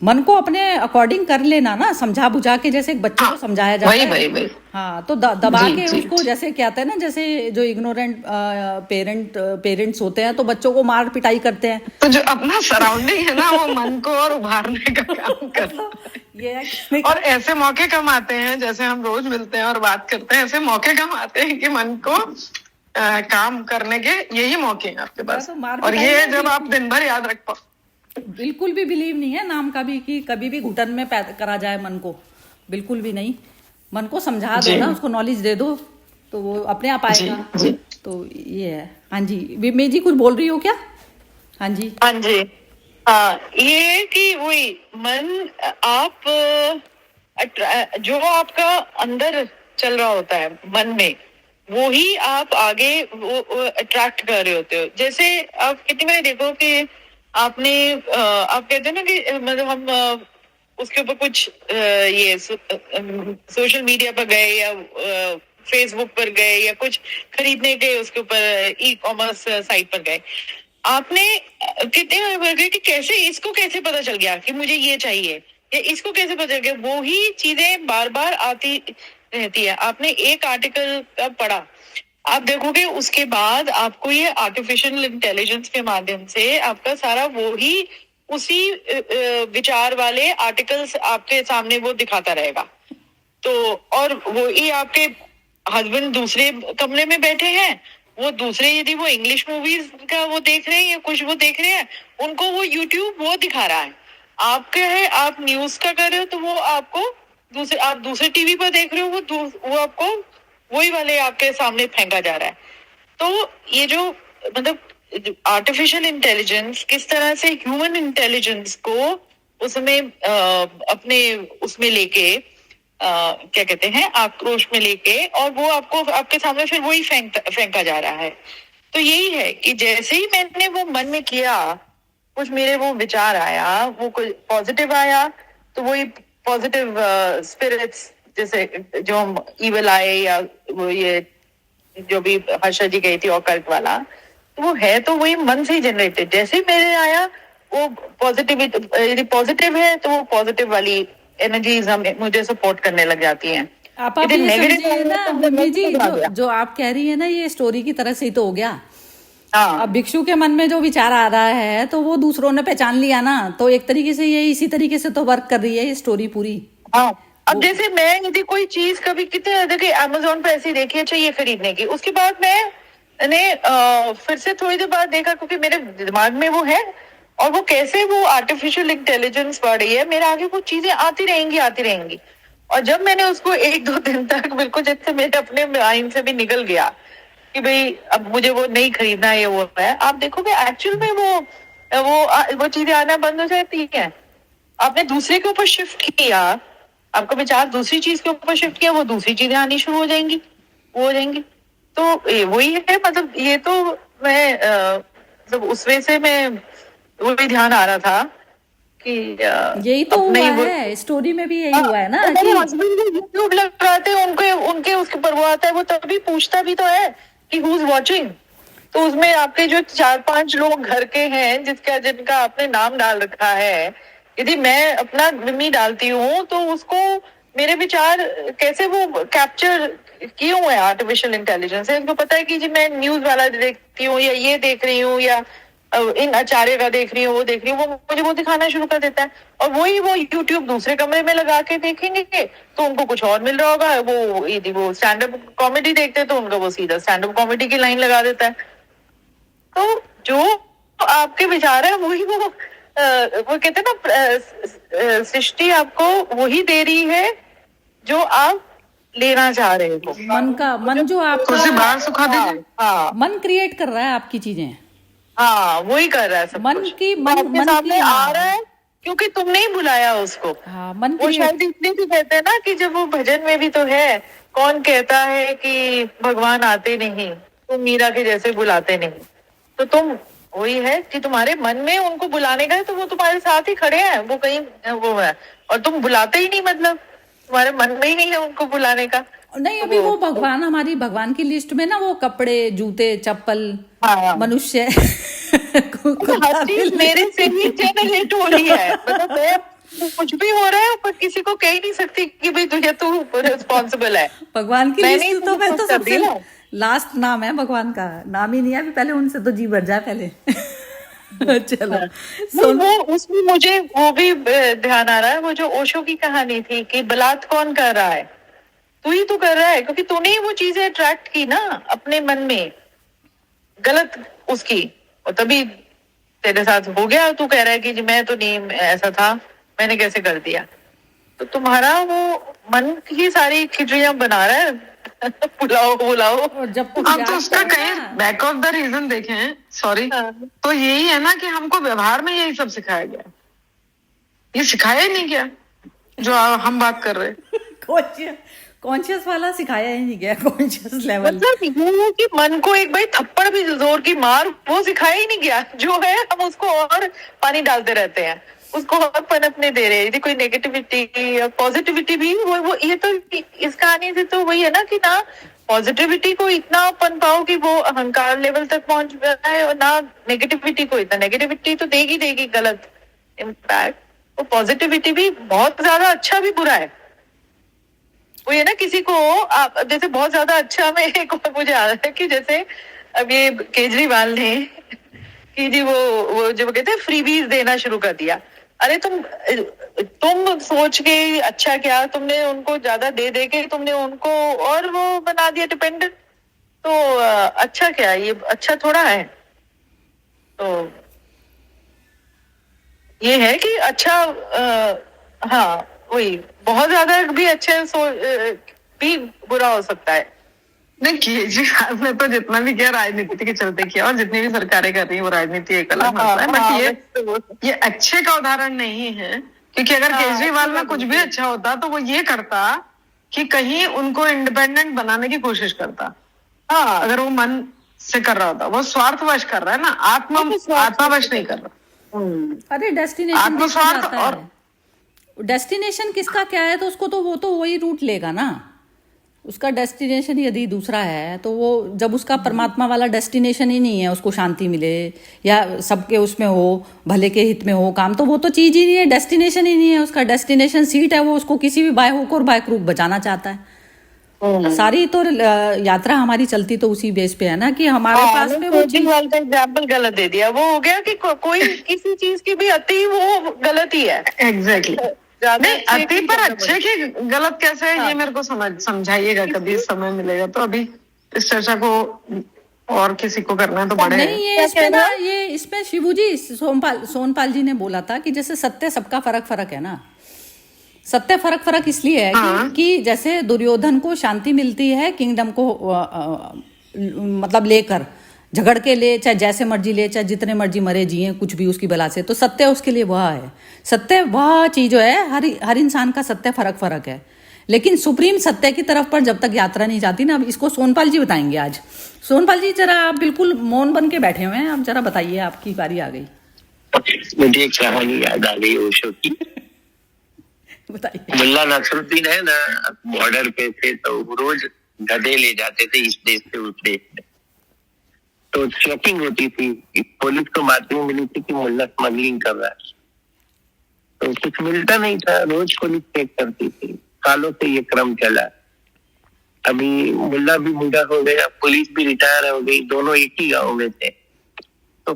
मन को अपने अकॉर्डिंग कर लेना ना, समझा बुझा के, जैसे एक बच्चे को समझाया जाता है। वही। हाँ, तो दबा जी, के जी, उसको, जैसे कहते हैं ना, जैसे जो इग्नोरेंट पेरेंट्स होते हैं तो बच्चों को मार पिटाई करते हैं। तो जो अपना सराउंडिंग है ना, वो मन को और उभारने का काम करता है। ये और ऐसे मौके कम आते हैं, जैसे हम रोज मिलते हैं और बात करते हैं, ऐसे मौके कम आते हैं कि मन को काम करने के यही मौके हैं आपके पास। तो मार और पिटाई ये में जब आप दिन भर याद रख पाओ। बिल्कुल भी बिलीव नहीं है नाम का भी कि कभी भी घुटन में करा जाए मन को, बिल्कुल भी नहीं। मन को समझा दो ना, उसको नॉलेज दे दो तो वो अपने आप आएगा। जी। तो ये है। हाँ जी, विमी जी कुछ बोल रही हो क्या? हाँ जी। हाँ जी, हाँ, ये कि वही मन, आप जो आपका अंदर चल रहा होता है मन में, वो ही आप आगे वो अट्रैक्ट कर रहे होते हो। जैसे आप कितनी बार देखो कि आपने आप कहते हो ना कि मतलब हम उसके ऊपर कुछ ये सोशल मीडिया पर गए या फेसबुक पर गए या कुछ खरीदने गए, उसके ऊपर ई कॉमर्स साइट पर गए, आपने कितने बार गए कि कैसे इसको कैसे पता चल गया कि मुझे ये चाहिए, या इसको कैसे पता चल गया। वो ही चीजें बार बार आती रहती है। आपने एक आर्टिकल का पढ़ा, आप देखोगे उसके बाद आपको ये आर्टिफिशियल इंटेलिजेंस के माध्यम से आपका सारा वो ही उसी विचार वाले आर्टिकल्स आपके सामने वो दिखाता रहेगा। तो और वो ही आपके हस्बैंड दूसरे कमरे में बैठे हैं, वो दूसरे यदि वो इंग्लिश मूवीज का वो देख रहे हैं या कुछ वो देख रहे हैं, उनको वो यूट्यूब वो दिखा रहा है। आपका है, आप न्यूज का कर रहे हो तो वो आपको आप दूसरे टीवी पर देख रहे हो, वो आपको वही वाले आपके सामने फेंका जा रहा है। तो ये जो मतलब आर्टिफिशियल इंटेलिजेंस किस तरह से ह्यूमन इंटेलिजेंस को उसमें अपने उसमें लेके क्या कहते हैं, आक्रोश में लेके, और वो आपको आपके सामने फिर वही फेंका जा रहा है। तो यही है कि जैसे ही मैंने वो मन में किया, कुछ मेरे वो विचार आया, वो कुछ पॉजिटिव आया, तो वही पॉजिटिव स्पिरिट्स, जैसे जो हम इविल आए या वो ये जो भी हर्षा जी गई थी ऑकल्ट वाला, तो वो है तो वही मन से ही जनरेटेड। जैसे ही मेरे आया वो पॉजिटिव, यदि पॉजिटिव है तो वो पॉजिटिव वाली एनर्जीज हमें मुझे सपोर्ट करने लग जाती हैं। आप ये समझिए ना विमी जी, जो आप कह रही है ना, ये स्टोरी की तरह से ही तो हो गया। हाँ, अब भिक्षु के मन में जो विचार आ रहा है तो वो दूसरों ने पहचान लिया ना, तो एक तरीके से ये इसी तरीके से तो वर्क कर रही है ये स्टोरी पूरी। हाँ। अब जैसे मैं यदि कोई चीज कभी कितने देखिए अमेजोन पे ऐसी देखी, अच्छा ये खरीदने की, उसके बाद मैंने फिर से थोड़ी देर बाद देखा, क्योंकि मेरे दिमाग में वो है, और वो कैसे वो आर्टिफिशियल इंटेलिजेंस बढ़ रही है, मेरे आगे वो चीजें आती रहेंगी। और जब मैंने उसको 1-2 दिन तक बिल्कुल जैसे मेरे अपने माइंड से भी निकल गया कि भाई अब मुझे वो नहीं खरीदना, ये वो है, आप देखोगे एक्चुअल में वो चीजें आना बंद हो जाती है। आपने दूसरे के ऊपर शिफ्ट किया, आपका विचार दूसरी चीज के ऊपर शिफ्ट किया, वो दूसरी चीजें आनी शुरू हो जाएंगी, वो हो जाएंगी। तो वही है, मतलब ये तो मैं मतलब उस वजह से मैं वही ध्यान आ रहा था कि यही तो हुआ है, स्टोरी में भी यही हुआ है ना मेरे कि हस्बैंड यूट्यूब लगाते हैं, उनके उसके ऊपर वो आता है, वो तभी पूछता भी तो है कि हु इज वॉचिंग। तो उसमें आपके जो 4-5 लोग घर के हैं जिनका आपने नाम डाल रखा है, यदि मैं अपना विमी डालती हूँ तो उसको मेरे विचार कैसे वो कैप्चर किए हुए हैं आर्टिफिशियल इंटेलिजेंस है। उनको पता है कि जी मैं न्यूज वाला देखती हूँ या ये देख रही हूँ या इन आचार्य का देख रही हूँ, वो देख रही हूँ, वो मुझे वो दिखाना शुरू कर देता है। और वही वो यूट्यूब दूसरे कमरे में लगा के देखेंगे तो उनको कुछ और मिल रहा होगा। वो यदि वो स्टैंड अप कॉमेडी देखते हैं तो उनका वो सीधा स्टैंड अप कॉमेडी की लाइन लगा देता है। तो जो आपके विचार है वही वो कहते हैं ना सृष्टि आपको वही दे रही है जो आप लेना चाह रहे हो। मन जो आपको कुर्सी बाहर सुखा दीजिए। हाँ मन क्रिएट कर रहा है आपकी चीजें, हाँ वही कर रहा है सब मन कुछ। की वो मन आपके मन सामने की आ रहा है क्योंकि तुमने ही बुलाया उसको। हाँ मन वो क्रिएट शायद इसलिए भी कहते हैं ना कि जब वो भजन में भी तो है, कौन कहता है कि भगवान आते नहीं, तुम मीरा के जैसे बुलाते नहीं। तो तुम वही है कि तुम्हारे मन में उनको बुलाने का है, तो वो तुम्हारे साथ ही खड़े हैं, वो कहीं वो है, और तुम बुलाते ही नहीं, मतलब तुम्हारे मन में ही नहीं है उनको बुलाने का। नहीं। अभी वो भगवान, हमारी भगवान की लिस्ट में ना वो कपड़े, जूते, चप्पल, हाँ। मनुष्य हर चीज मेरे से ही जनरेट हो रही है, मतलब मैं कुछ भी हो रहा है पर किसी को कह ही नहीं सकती कि भाई तुझे तू रिस्पॉन्सिबल है। भगवान की मैंने लिस्ट तो ही मैं तो कर सबसे दिया। लास्ट नाम है भगवान का, नाम ही नहीं है अभी, पहले उनसे तो जी भर जाए पहले। चलो नहीं, वो उसमें मुझे वो भी ध्यान आ रहा है, वो जो ओशो की कहानी थी कि बलात् कौन कर रहा है, तू ही तो कर रहा है, क्योंकि तूने ही वो चीजें अट्रैक्ट की ना अपने मन में, गलत उसकी, और तभी तेरे साथ हो गया। तू कह रहा है कि जी मैं तो नहीं, ऐसा था, मैंने कैसे कर दिया। तो तुम्हारा वो मन की सारी खिचड़ियां बना रहा है। पुलाव बुलाओ। और जब तक हाँ, याद तो उसका करो कहीं ना, बैक ऑफ द रीजन देखें, सॉरी, हाँ। तो यही है ना कि हमको व्यवहार में यही सब सिखाया गया, ये सिखाया ही नहीं गया जो हम बात कर रहे हैं। कॉन्शियस वाला सिखाया ही नहीं गया, कॉन्शियस लेवल। मतलब ये है कि मन को एक भाई थप्पड़ भी जोर की मार, वो सिखाया ही नहीं गया। जो है हम उसको और पानी डालते रहते हैं, उसको और पनपने दे रहे हैं। यदि कोई नेगेटिविटी या पॉजिटिविटी भी वो ये तो इस कहानी से तो वही है ना कि ना पॉजिटिविटी को इतना पनपाओ कि वो अहंकार लेवल तक पहुंच जाए, और ना नेगेटिविटी को इतना। नेगेटिविटी तो देगी गलत इम्पैक्ट, वो पॉजिटिविटी भी बहुत ज्यादा अच्छा भी बुरा है। वो ये ना किसी को आप जैसे बहुत ज्यादा अच्छा में एक मुझे आ रहा है कि जैसे अब ये केजरीवाल ने कि जी वो जो कहते हैं फ्रीबीज देना शुरू कर दिया। अरे तुम सोच के अच्छा क्या, तुमने उनको ज्यादा दे के तुमने उनको और वो बना दिया डिपेंडेंट। तो अच्छा क्या, ये अच्छा थोड़ा है। तो ये है कि अच्छा हाँ वही, बहुत ज्यादा भी अच्छे भी बुरा हो सकता है। नहीं, केजरीवाल ने तो जितना भी किया राजनीति के चलते किया, और जितनी भी सरकारें कर रही है वो राजनीति एक अलग मसला है। बट ये अच्छे का उदाहरण नहीं है, क्योंकि अगर केजरीवाल में कुछ भी अच्छा होता तो वो ये करता कि कहीं उनको इंडिपेंडेंट बनाने की कोशिश करता। हाँ, अगर वो मन से कर रहा होता, वो स्वार्थवश कर रहा है ना, आत्मावश नहीं कर रहा। अरे डेस्टिनेशन आत्मस्वार्थ और डेस्टिनेशन किसका क्या है, तो उसको तो वो तो वही रूट लेगा ना। उसका डेस्टिनेशन यदि दूसरा है तो वो, जब उसका परमात्मा वाला डेस्टिनेशन ही नहीं है, उसको शांति मिले या सबके उसमें हो, भले के हित में हो काम, तो वो तो चीज ही नहीं है, डेस्टिनेशन ही नहीं है उसका। डेस्टिनेशन सीट है, वो उसको किसी भी बाय होक और बाय क्रूक बचाना चाहता है। सारी तो यात्रा हमारी चलती तो उसी बेस पे है ना कि हमारे पास में वो चीज। का एग्जाम्पल गलत दे दिया, वो हो गया कि कोई किसी चीज की भी अति वो गलत ही है। एग्जैक्टली। नहीं, अति पर अच्छे की गलत कैसे है, ये मेरे को समझाइएगा कभी समय मिलेगा तो। अभी इस चर्चा को और किसी को करना है तो बड़े नहीं, ये इसमें ना, ये इसमें शिवू जी सोनपाल जी ने बोला था कि जैसे सत्य सबका फर्क है ना। सत्य फर्क इसलिए है कि जैसे दुर्योधन को शांति मिलती है किंगडम को मतलब लेकर, झगड़ के ले, चाहे जैसे मर्जी ले, चाहे जितने मर्जी मरे जिए कुछ भी उसकी बला से, तो सत्य उसके लिए वह है। सत्य वह चीज जो है, हर इंसान का सत्य फर्क है। लेकिन सुप्रीम सत्य की तरफ पर जब तक यात्रा नहीं जाती ना, अब इसको सोनपाल जी बताएंगे आज। सोनपाल जी जरा आप बिल्कुल मौन बन के बैठे हुए हैं, आप जरा बताइए, आपकी बारी आ गई। मुझे एक कहानी याद आ गई ओशो की। बताइए। मुल्ला नसरुद्दीन है ना, बॉर्डर पे थे तो रोज गधे ले जाते थे इस देश से उस देश में। तो चेकिंग होती थी, पुलिस को मालूम मिली थी कि मुल्ला स्मगलिंग कर रहा है, तो कुछ मिलता नहीं था, रोज पुलिस चेक करती थी। सालों से ये क्रम चला। अभी मुल्ला भी बूढ़ा हो गया, पुलिस भी रिटायर हो गई, दोनों एक ही गाँव में थे। तो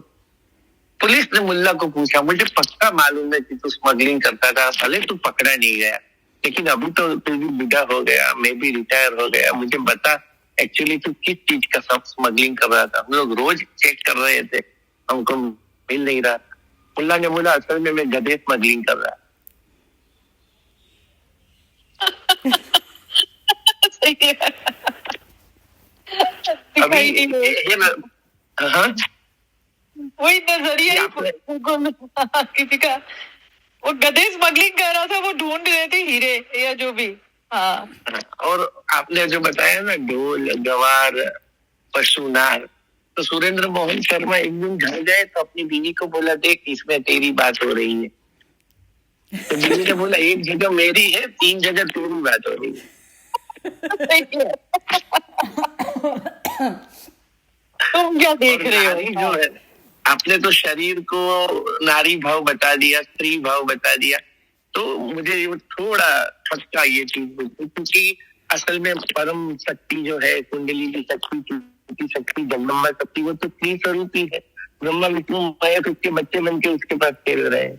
पुलिस ने मुल्ला को पूछा, मुझे पक्का मालूम है कि तू स्मगलिंग करता था, भले तू पकड़ा नहीं गया, लेकिन अभी तो तू भी बूढ़ा हो गया, मैं भी रिटायर हो गया, मुझे बता एक्चुअली तू किस चीज का सब स्मगलिंग कर रहा था। हम लोग रोज चेक कर रहे थे, हमको मिल नहीं रहा। मुल्ला ने बोला असल में मैं गधे स्मगलिंग कर रहा। सही है। अभी दिखाई नहीं ये मैं, हाँ वही नजरिया ये ही आपने- किसी का, वो गधे स्मगलिंग कर रहा था, वो ढूंढ रहे थे हीरे या जो भी। हाँ और आपने जो बताया ना ढोल गवार पशुनार, तो सुरेंद्र मोहन शर्मा एक दिन घर गए तो अपनी बीवी को बोला देख इसमें तेरी बात हो रही है। तो बीवी ने बोला एक जगह मेरी है 3 जगह तेरी बात हो रही है। तुम क्या देख और रहे नारी जो हो? है, आपने तो शरीर को नारी भाव बता दिया, स्त्री भाव बता दिया, तो मुझे ये थोड़ा खटका ये चीज बोलती, क्योंकि असल में परम शक्ति जो है कुंडली की शक्ति जगदम्बा शक्ति, वो तो स्त्री स्वरूप ही है। ब्रह्मा विष्णु महेश उसके बच्चे बन के उसके पास खेल रहे हैं।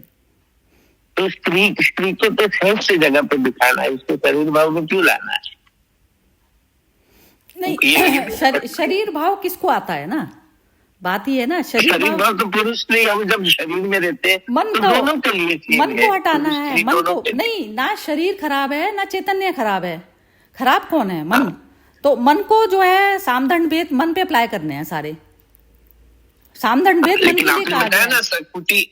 तो स्त्री को तो श्रेष्ठ जगह पे दिखाना है, उसको शरीर भाव में क्यों लाना है? नहीं शरीर भाव किसको आता है ना, बात ही है ना शरीर भाव तो पुरुष नहीं, हम जब शरीर में रहते हैं मन तो को दोनों के लिए चीज मन को हटाना पुरुष है, स्त्री मन दोनों को के लिए। नहीं, ना शरीर खराब है ना चैतन्य खराब है, खराब कौन है? मन। तो मन को जो है सामदंड भेद मन पे अप्लाई करने हैं सारे, सामदंड भेद मन के लेकिन लिए आपने कहा बताया गया ना है। सर,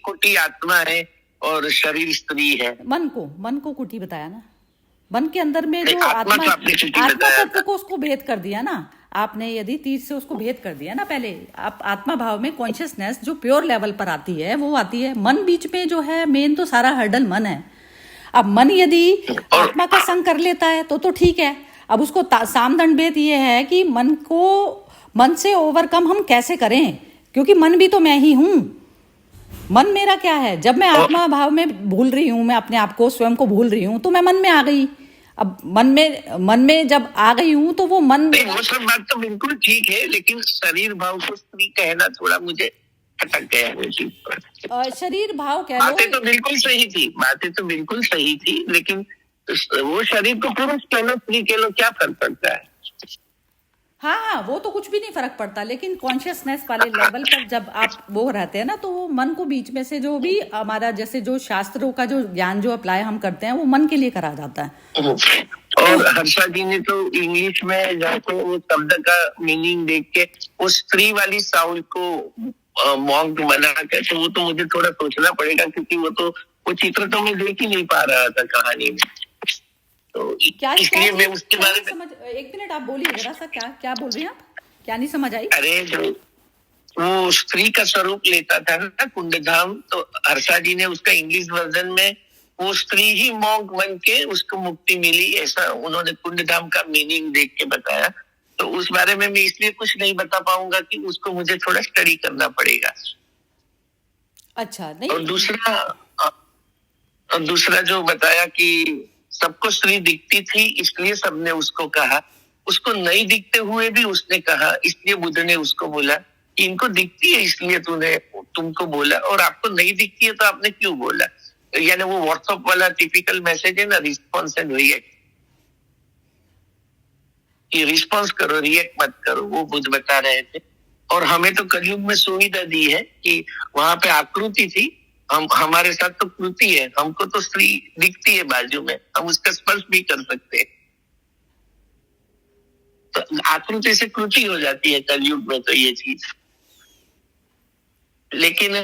कुटी आत्मा है और शरीर स्त्री है। मन को कुटी बताया ना, मन के अंदर में जो आत्मा आत्मा तो आपने कुटी आत्मा बताया तत्व को उसको भेद कर दिया ना आपने, यदि तीर से उसको भेद कर दिया ना, पहले आप आत्मा भाव में कॉन्शियसनेस जो प्योर लेवल पर आती है वो आती है। मन बीच में जो है मेन तो सारा हर्डल मन है। अब मन यदि आत्मा का संग कर लेता है तो ठीक है। अब उसको सामदंड भेद ये है कि मन से ओवरकम हम कैसे करें, क्योंकि मन भी तो मैं ही हूं। मन मेरा क्या है, जब मैं आत्मा भाव में भूल रही हूं, मैं अपने आप को स्वयं को भूल रही हूं तो मैं मन में आ गई। अब मन में जब आ गई हूं तो वो मन नहीं, वो सब बात तो बिल्कुल ठीक है, लेकिन शरीर भाव को स्त्री कहना थोड़ा मुझे अटक गया वो चीज पर। शरीर भाव कह बातें लो, तो बिल्कुल सही थी, लेकिन वो शरीर को पुरुष कह लो स्त्री कह लो, क्या फर्क पड़ता है? हाँ वो तो कुछ भी नहीं फर्क पड़ता, लेकिन कॉन्शियसनेस वाले लेवल पर जब आप वो रहते हैं ना, तो वो मन को बीच में से जो भी हमारा जैसे जो शास्त्रों का जो ज्ञान जो अप्लाई हम करते हैं वो मन के लिए करा जाता है। और हर्षा जी ने तो इंग्लिश में जाके वो शब्द का मीनिंग देख के वो स्त्री वाली साउंड को मॉन्क बना के, तो वो तो मुझे थोड़ा सोचना पड़ेगा, क्योंकि वो चित्र तो मैं देख ही नहीं पा रहा था कहानी में। तो इसलिए मैं उसके बारे में समझ, एक मिनट आप बोलिए जरा सा, क्या बोल रहे हैं आप, क्या नहीं समझ आई? अरे जो वो स्त्री का स्वरूप लेता था ना कुंडधाम, तो हर्षा जी ने उसका इंग्लिश वर्जन में वो स्त्री ही मॉन्क बन के उसको मुक्ति मिली, ऐसा उन्होंने कुंडधाम का मीनिंग देख के बताया। तो उस बारे में मैं इसलिए कुछ नहीं बता पाऊंगा कि उसको मुझे थोड़ा स्टडी करना पड़ेगा। अच्छा नहीं। और दूसरा जो बताया कि सबको स्त्री दिखती थी इसलिए सबने उसको कहा, उसको नहीं दिखते हुए भी उसने कहा, इसलिए बुद्ध ने उसको बोला कि इनको दिखती है इसलिए तुमको बोला, और आपको नहीं दिखती है तो आपने क्यों बोला। यानी वो व्हाट्सएप वाला टिपिकल मैसेज है ना, रिस्पॉन्स एंड रिएक्ट, कि रिस्पॉन्स करो रिएक्ट मत करो, वो बुद्ध बता रहे थे। और हमें तो कलयुग में सुविधा दी है कि वहां पे आकृति थी, हमारे साथ तो कृति है, हमको तो स्त्री दिखती है बाजू में, हम उसका स्पर्श भी कर सकते हैं, तो आकृति से कृति हो जाती है कलयुग में तो ये चीज। लेकिन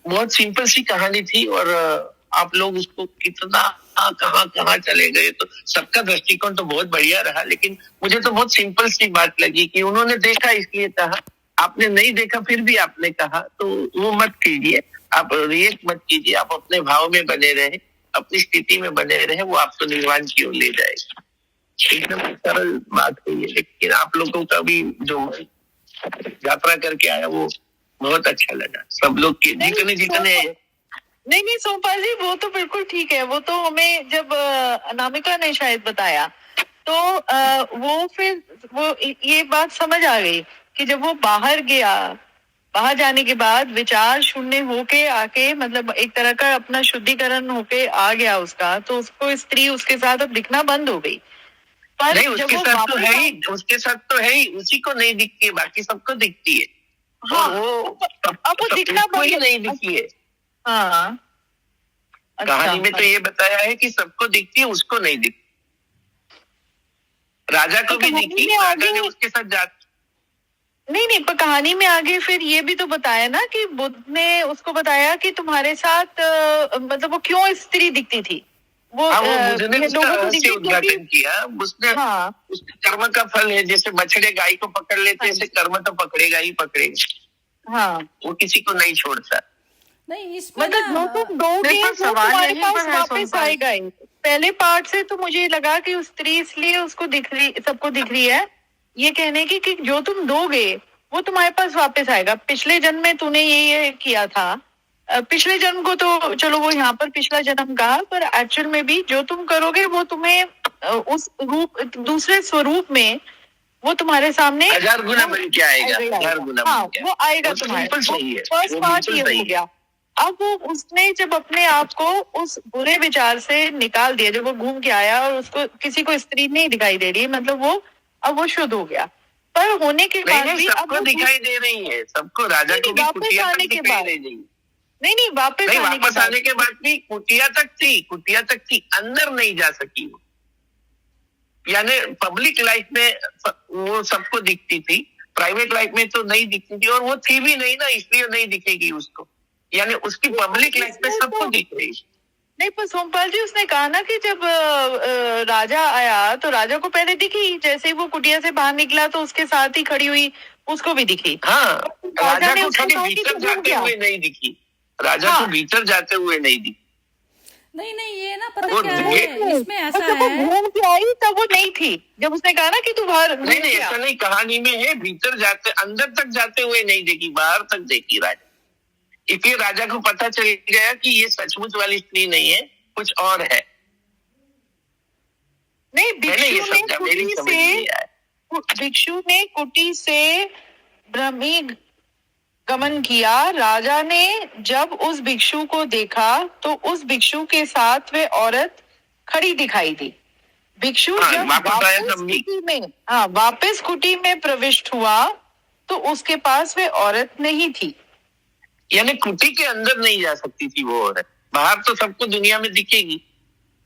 बहुत सिंपल सी कहानी थी, और आप लोग उसको कितना कहाँ चले गए, तो सबका दृष्टिकोण तो बहुत बढ़िया रहा, लेकिन मुझे तो बहुत सिंपल सी बात लगी कि उन्होंने देखा इसलिए कहा, आपने नहीं देखा फिर भी आपने कहा, तो वो मत कीजिए, आप रिएक्ट मत कीजिए, आप अपने भाव में बने रहे, अपनी स्थिति में बने रहे, वो आपको निर्वाण की ओर ले जाएगा। एकदम सरल बात है ये, लेकिन आप लोगों का भी जो यात्रा करके आया वो बहुत अच्छा लगा, सब लोग के जितने नहीं सोमपाल जी, वो तो बिल्कुल ठीक है। वो तो हमें जब अनामिका ने शायद बताया तो वो फिर वो ये बात समझ आ गई कि जब वो बाहर गया, बाहर जाने के बाद विचार शून्य होके आके, मतलब एक तरह का अपना शुद्धिकरण होके आ गया उसका, तो उसको स्त्री उसके साथ अब दिखना बंद हो गई। पर नहीं, उसके साथ तो है ही, उसी को नहीं दिखती है, बाकी सबको दिखती है। हाँ, और वो अब वो दिखना सबको ही बंद- नहीं दिखी है। हाँ, कहानी में तो ये बताया है कि सबको दिखती है, उसको नहीं दिखती। राजा को तो भी कहानी दिखी, में राजा आगे- ने उसके साथ नहीं, पर कहानी में आगे फिर ये भी तो बताया ना कि बुद्ध ने उसको बताया कि तुम्हारे साथ मतलब वो क्यों स्त्री दिखती थी, वो हाँ, वो बुद्ध ने ये उसका लोगों को रहस्य दिखती उद्घाटन क्योंकि किया। उसने हाँ, उसके कर्म का फल है, जैसे बछड़े गाय को पकड़ लेते, ऐसे कर्म तो पकड़ेगा ही पकड़ेगा, हाँ, वो किसी को नहीं छोड़ता। नहीं इसमें मतलब ना जो तुम दोगे नहीं, पर वो सवाल तुम्हारे यहीं पास पर है, वापस सोनपाल। आएगा ही। पहले पार्ट से तो मुझे लगा कि उस स्त्री इसलिए उसको दिख रही, सबको दिख रही है, ये कहने की कि जो तुम दोगे वो तुम्हारे पास वापस आएगा। पिछले जन्म में तूने ये किया था, पिछले जन्म को तो चलो वो यहाँ पर पिछला जन्म कहा, पर एक्चुअल में भी जो तुम करोगे वो तुम्हें उस रूप, दूसरे स्वरूप में वो तुम्हारे सामने 1000 गुना बन के आएगा, 1000 गुना हाँ, बन के वो आएगा वो तुम्हारे। बिल्कुल सही है, फर्स्ट वो पार्ट बिल्कुल ये सही हो है। गया। अब वो उसने जब अपने आप को उस बुरे विचार से निकाल दिया, जब वो घूम के आया और उसको किसी को स्त्री नहीं दिखाई दे रही, मतलब वो अब वो शुद्ध हो गया। पर होने के नहीं बाद नहीं, भी अब सबको वो दिखाई दे रही है, सबको, राजा नहीं, को भी वापस कुटिया आने तक के दिखाई बाद। दे रही। नहीं, वापस नहीं, आने वापस आने के बाद भी कुटिया तक थी, कुटिया तक थी, अंदर नहीं जा सकी वो। यानी पब्लिक लाइफ में वो सबको दिखती थी, प्राइवेट लाइफ में तो नहीं दिखती थी, और वो थी भी नहीं ना, इसलिए नहीं दिखेगी उसको। यानी उसकी पब्लिक लाइफ में सबको दिख रही है। नहीं, पर सोमपाल जी उसने कहा ना कि जब राजा आया तो राजा को पहले दिखी, जैसे ही वो कुटिया से बाहर निकला तो उसके साथ ही खड़ी हुई, उसको भी दिखी। हाँ, राजा ने को उसको खाली कहा कि भीतर तू घूम जाते गया। हुए नहीं दिखी, राजा हाँ। को भीतर जाते हुए नहीं दिखी। नहीं ये ना पता वो क्या ये- है इसमें ऐसा जब वो है। घूम के आई तब वो नहीं थी, जब उसने कहा ना कि तू बाहर घूम नहीं नहीं, के आ। ऐसा नहीं, कहानी में है भीतर जाते, अंदर तक जाते हुए नहीं देखी, बाहर तक देखी राजा। इसलिए राजा को पता चल गया कि ये सचमुच वाली स्त्री नहीं है, कुछ और है। नहीं, मैंने ये भिक्षु ने समझा, मेरी कुटी समझ से नहीं आया। भिक्षु ने कुटी से ब्रह्मी गमन किया। राजा ने जब उस भिक्षु को देखा तो उस भिक्षु के साथ वे औरत खड़ी दिखाई दी। भिक्षु हाँ, जब वापस आया वापस तब भी। कुटी में वापस कुटी में प्रविष्ट हुआ तो उसके पास वे औरत नहीं थी। यानी कुटी के अंदर नहीं जा सकती थी वो औरत, बाहर तो सबको दुनिया में दिखेगी,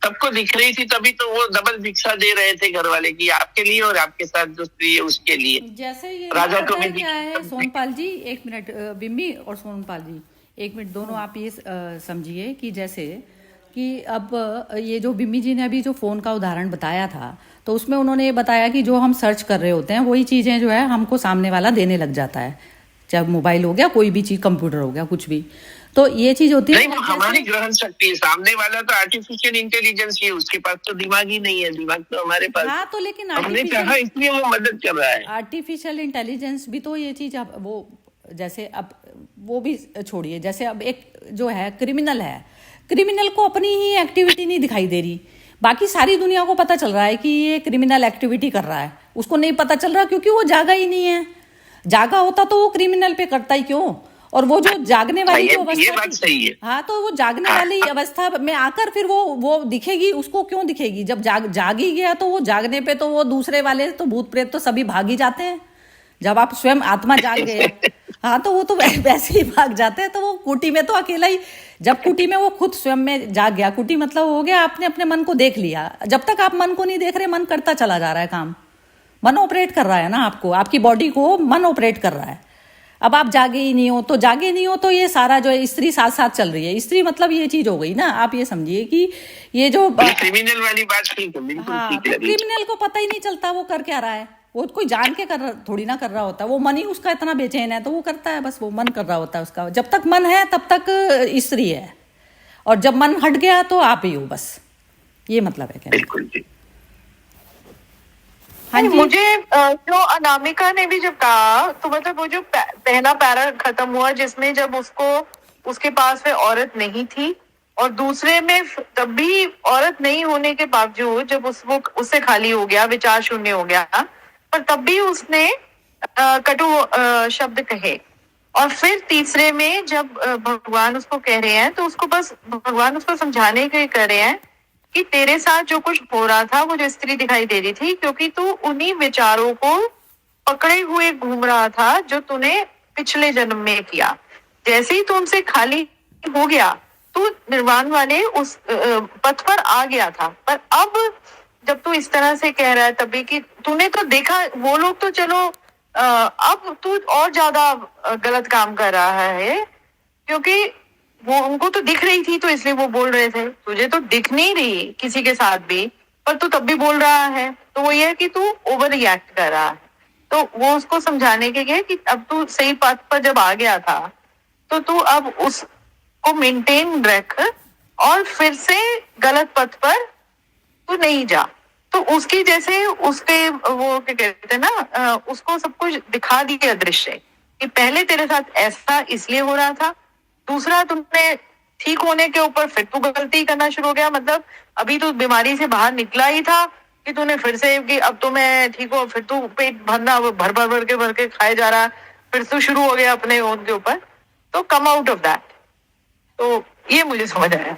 सबको दिख रही थी, तभी तो वो डबल भिक्षा दे रहे थे घर वाले की, आपके लिए और आपके साथ जो स्त्री है उसके लिए। जैसे ये राजा को पता है भी क्या है दिक्कत सोनपाल जी, एक मिनट, बिम्मी और सोनपाल जी एक मिनट दोनों आप ये समझिए कि जैसे कि अब ये जो बिम्मी जी ने अभी जो फ़ोन का उदाहरण बताया था, तो उसमें उन्होंने ये बताया कि जो हम सर्च कर रहे होते हैं वही चीज़ें जो है हमको सामने वाला देने लग जाता है, चाहे मोबाइल हो गया, कोई भी चीज़, कंप्यूटर हो गया, कुछ भी। तो ये चीज़ होती नहीं, है वो हमारी ग्रहण शक्ति है, सामने वाला तो आर्टिफिशियल इंटेलिजेंस ही है, उसके पास तो दिमाग ही नहीं है, दिमाग तो हमारे पास। हाँ, तो लेकिन हमने चाहा इसलिए वो मदद कर रहा है। आर्टिफिशियल इंटेलिजेंस भी तो ये चीज़ अब वो जैसे अब वो भी छोड़िए, जैसे अब एक जो है क्रिमिनल है, क्रिमिनल को अपनी ही एक्टिविटी नहीं दिखाई दे रही, बाकी सारी दुनिया को पता चल रहा है कि ये क्रिमिनल एक्टिविटी कर रहा है, उसको नहीं पता चल रहा क्योंकि वो जागा ही नहीं है। जागा होता तो वो क्रिमिनल पे करता ही क्यों? और वो जो जागने वाली जो ये अवस्था बात सही है। हाँ, तो वो जागने वाली अवस्था में आकर फिर वो दिखेगी, उसको क्यों दिखेगी? जब जाग ही गया तो वो जागने पे तो वो दूसरे वाले तो भूत प्रेत तो सभी भाग ही जाते हैं। जब आप स्वयं आत्मा जाग गए, हाँ, तो वो तो वैसे ही भाग जाते हैं। तो वो कुटी में तो अकेला ही, जब कुटी में वो खुद स्वयं में जाग गया, कुटी मतलब हो गया आपने अपने मन को देख लिया। जब तक आप मन को नहीं देख रहे, मन करता चला जा रहा है काम, मन ऑपरेट कर रहा है ना आपको, आपकी बॉडी को मन ऑपरेट कर रहा है। अब आप जागे ही नहीं हो, तो ये सारा जो है स्त्री साथ साथ चल रही है। स्त्री मतलब ये चीज हो गई ना, आप ये समझिए कि ये जो क्रिमिनल वाली बात ठीक है, बिल्कुल हाँ, ठीक तो लगी। क्रिमिनल को पता ही नहीं चलता वो कर क्या रहा है, वो कोई जान के थोड़ी ना कर रहा होता, वो मन ही उसका इतना बेचैन है तो वो करता है, बस वो मन कर रहा होता है उसका। जब तक मन है तब तक स्त्री है, और जब मन हट गया तो आप ही हो, बस ये मतलब है क्या? बिल्कुल जी। हाँ जी। मुझे जो अनामिका ने भी जब कहा तो मतलब वो जो पहला पैरा खत्म हुआ जिसमें जब उसके पास में औरत नहीं थी, और दूसरे में तब भी औरत नहीं होने के बावजूद जब वो उससे खाली हो गया, विचार शून्य हो गया, पर तब भी उसने कटु शब्द कहे। और फिर तीसरे में जब भगवान उसको कह रहे हैं तो भगवान उसको समझाने के कह रहे हैं कि तेरे साथ जो कुछ हो रहा था, वो जो स्त्री दिखाई दे रही थी, क्योंकि तू उन्हीं विचारों को पकड़े हुए घूम रहा था जो तूने पिछले जन्म में किया। जैसे ही तुमसे खाली हो गया, तू निर्वाण वाले उस पथ पर आ गया था। पर अब जब तू इस तरह से कह रहा है तभी कि तूने तो देखा, वो लोग तो चलो अब तू और ज्यादा गलत काम कर रहा है, क्योंकि वो उनको तो दिख रही थी तो इसलिए वो बोल रहे थे, तुझे तो दिख नहीं रही किसी के साथ भी, पर तू तब भी बोल रहा है। तो वो ये है कि तू ओवर रिएक्ट कर रहा है। तो वो उसको समझाने के लिए कि अब तू सही पथ पर जब आ गया था तो तू अब उसको मेंटेन रख और फिर से गलत पथ पर तू नहीं जा। तो उसकी जैसे उसके वो क्या कहते हैं ना, उसको सब कुछ दिखा दिया दृश्य कि पहले तेरे साथ ऐसा इसलिए हो रहा था, दूसरा तुमने ठीक होने के ऊपर फिर तू गलती करना शुरू हो गया। मतलब अभी तू बीमारी से बाहर निकला ही था कि तूने फिर से कि अब तो मैं ठीक हूँ, फिर तू पेट भरना भर के खाए जा रहा, फिर तू शुरू हो गया अपने उनके ऊपर। तो कम आउट ऑफ दैट। तो ये मुझे समझ आया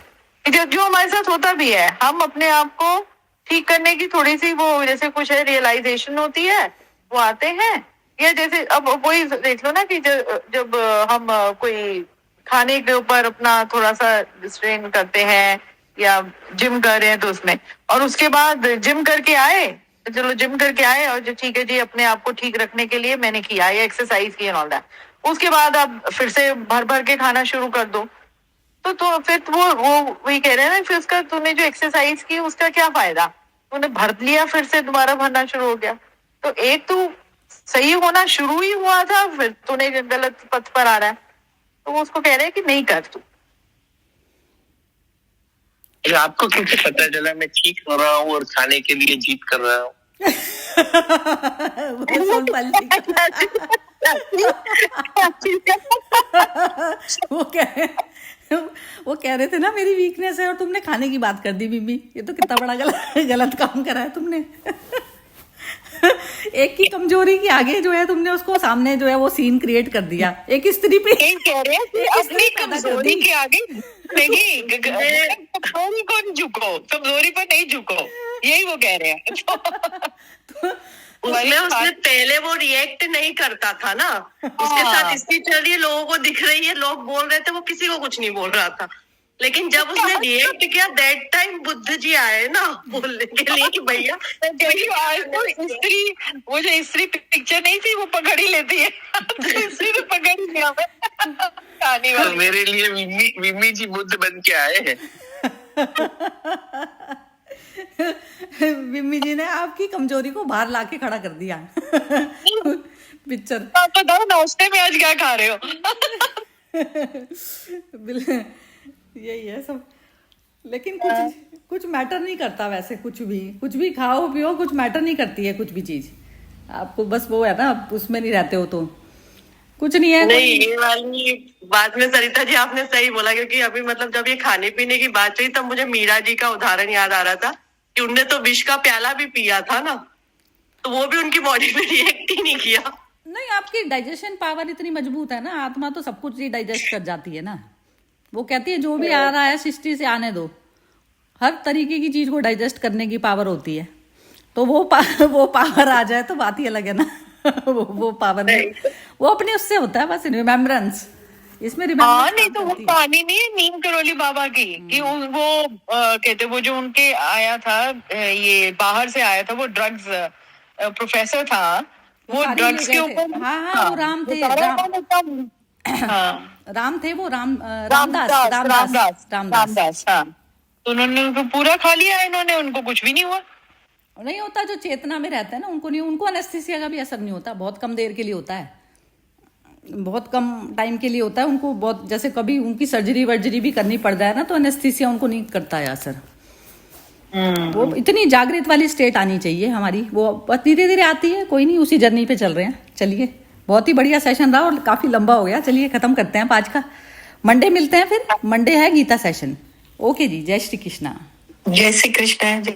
कि जो हमारे साथ होता भी है, हम अपने आप को ठीक करने की थोड़ी सी वो जैसे कुछ है रियलाइजेशन होती है, वो आते हैं। या जैसे अब वही देख लो ना कि जब हम कोई खाने के ऊपर अपना थोड़ा सा रिस्ट्रेन करते हैं या जिम कर रहे हैं तो उसमें, और उसके बाद जिम करके आए, चलो जिम करके आए और जो ठीक है जी अपने आप को ठीक रखने के लिए मैंने किया या एक्सरसाइज की एंड ऑल दैट, उसके बाद आप फिर से भर के खाना शुरू कर दो। तो फिर वो वही कह रहे हैं ना, फिर उसका तूने जो एक्सरसाइज की उसका क्या फायदा, तूने भर लिया फिर से दोबारा भरना शुरू हो गया। तो एक तू सही होना शुरू ही हुआ था, फिर तूने गलत पथ पर आ रहा है। तो वो उसको कह रहे हैं कि नहीं कर तू। तो आपको कैसे पता चला मैं ठीक हो रहा हूँ और खाने के लिए जीत कर रहा हूँ? वो कह रहे थे ना मेरी वीकनेस है और तुमने खाने की बात कर दी बीबी, ये तो कितना बड़ा गलत काम करा है तुमने। एक की कमजोरी के आगे जो है तुमने उसको सामने जो है वो सीन क्रिएट कर दिया। एक स्त्री पे कह रहे हैं कि अपनी कमजोरी के आगे नहीं, कमजोरी को नहीं झुको, कमजोरी पर नहीं झुको, यही वो कह रहे हैं। उसमें उसने पहले वो रिएक्ट नहीं करता था ना, उसके साथ इसकी चल रही है, लोगों को दिख रही है, लोग बोल रहे थे, वो किसी को कुछ नहीं बोल रहा था। लेकिन जब उसने रिएक्ट किया दैट टाइम बुद्ध जी आए ना बोलने के लिए कि भैया स्त्री, वो जो स्त्री पिक्चर नहीं थी वो पकड़ ही लेती है, तो स्त्री तो पकड़ ही लिया कहानी तो मेरे लिए विम्मी जी बुद्ध बन के आए हैं। विम्मी जी ने आपकी कमजोरी को बाहर लाके खड़ा कर दिया। पिक्चर आप बताओ नाश्ते में आज क्या खा रहे हो? यही है सब। लेकिन कुछ मैटर नहीं करता वैसे, कुछ भी खाओ पियो कुछ मैटर नहीं करती है कुछ भी चीज। आपको बस वो है ना, उसमें नहीं रहते हो तो कुछ नहीं है। नहीं, ये वाली बात में सरिता जी आपने सही बोला, क्योंकि अभी मतलब जब ये खाने पीने की बात हुई तब मुझे मीरा जी का उदाहरण याद आ रहा था कि उनने तो विष का प्याला भी पिया था ना, तो वो भी उनकी बॉडी में रिएक्ट ही नहीं किया। नहीं, आपकी डाइजेशन पावर इतनी मजबूत है ना, आत्मा तो सब कुछ ही डाइजेस्ट कर जाती है ना। वो कहती है जो भी आ रहा है सृष्टि से आने दो, हर तरीके की चीज को डाइजेस्ट करने की पावर होती है। तो वो पावर आ जाए तो बात ही अलग है ना। वो पावर वो अपने उससे होता है बस, रिमेम्बरेंस। इसमें रिमेम्बरेंस नहीं तो वो कहानी नहीं है नीम करोली बाबा की कि वो कहते वो जो उनके आया था, ये बाहर से आया था, वो ड्रग्स प्रोफेसर था, वो ड्रग्स के ऊपर। हाँ वो राम थे, राम थे वो रामदास। हाँ, तो उन्होंने उनको पूरा खा लिया, इन्होंने उनको कुछ भी नहीं हुआ। नहीं होता, जो चेतना में रहता है ना उनको नहीं, उनको एनेस्थीसिया का भी असर नहीं होता, बहुत कम देर के लिए होता है, बहुत कम टाइम के लिए होता है उनको। बहुत जैसे कभी उनकी सर्जरी वर्जरी भी करनी पड़ जाए ना तो एनेस्थीसिया उनको नहीं करता है असर। वो इतनी जागृत वाली स्टेट आनी चाहिए हमारी, वो धीरे धीरे आती है। कोई नहीं, उसी जर्नी पे चल रहे हैं। चलिए, बहुत ही बढ़िया सेशन रहा और काफी लंबा हो गया। चलिए खत्म करते हैं आज का। मंडे मिलते हैं, फिर मंडे है गीता सेशन। ओके जी, जय श्री कृष्णा। जय श्री कृष्ण।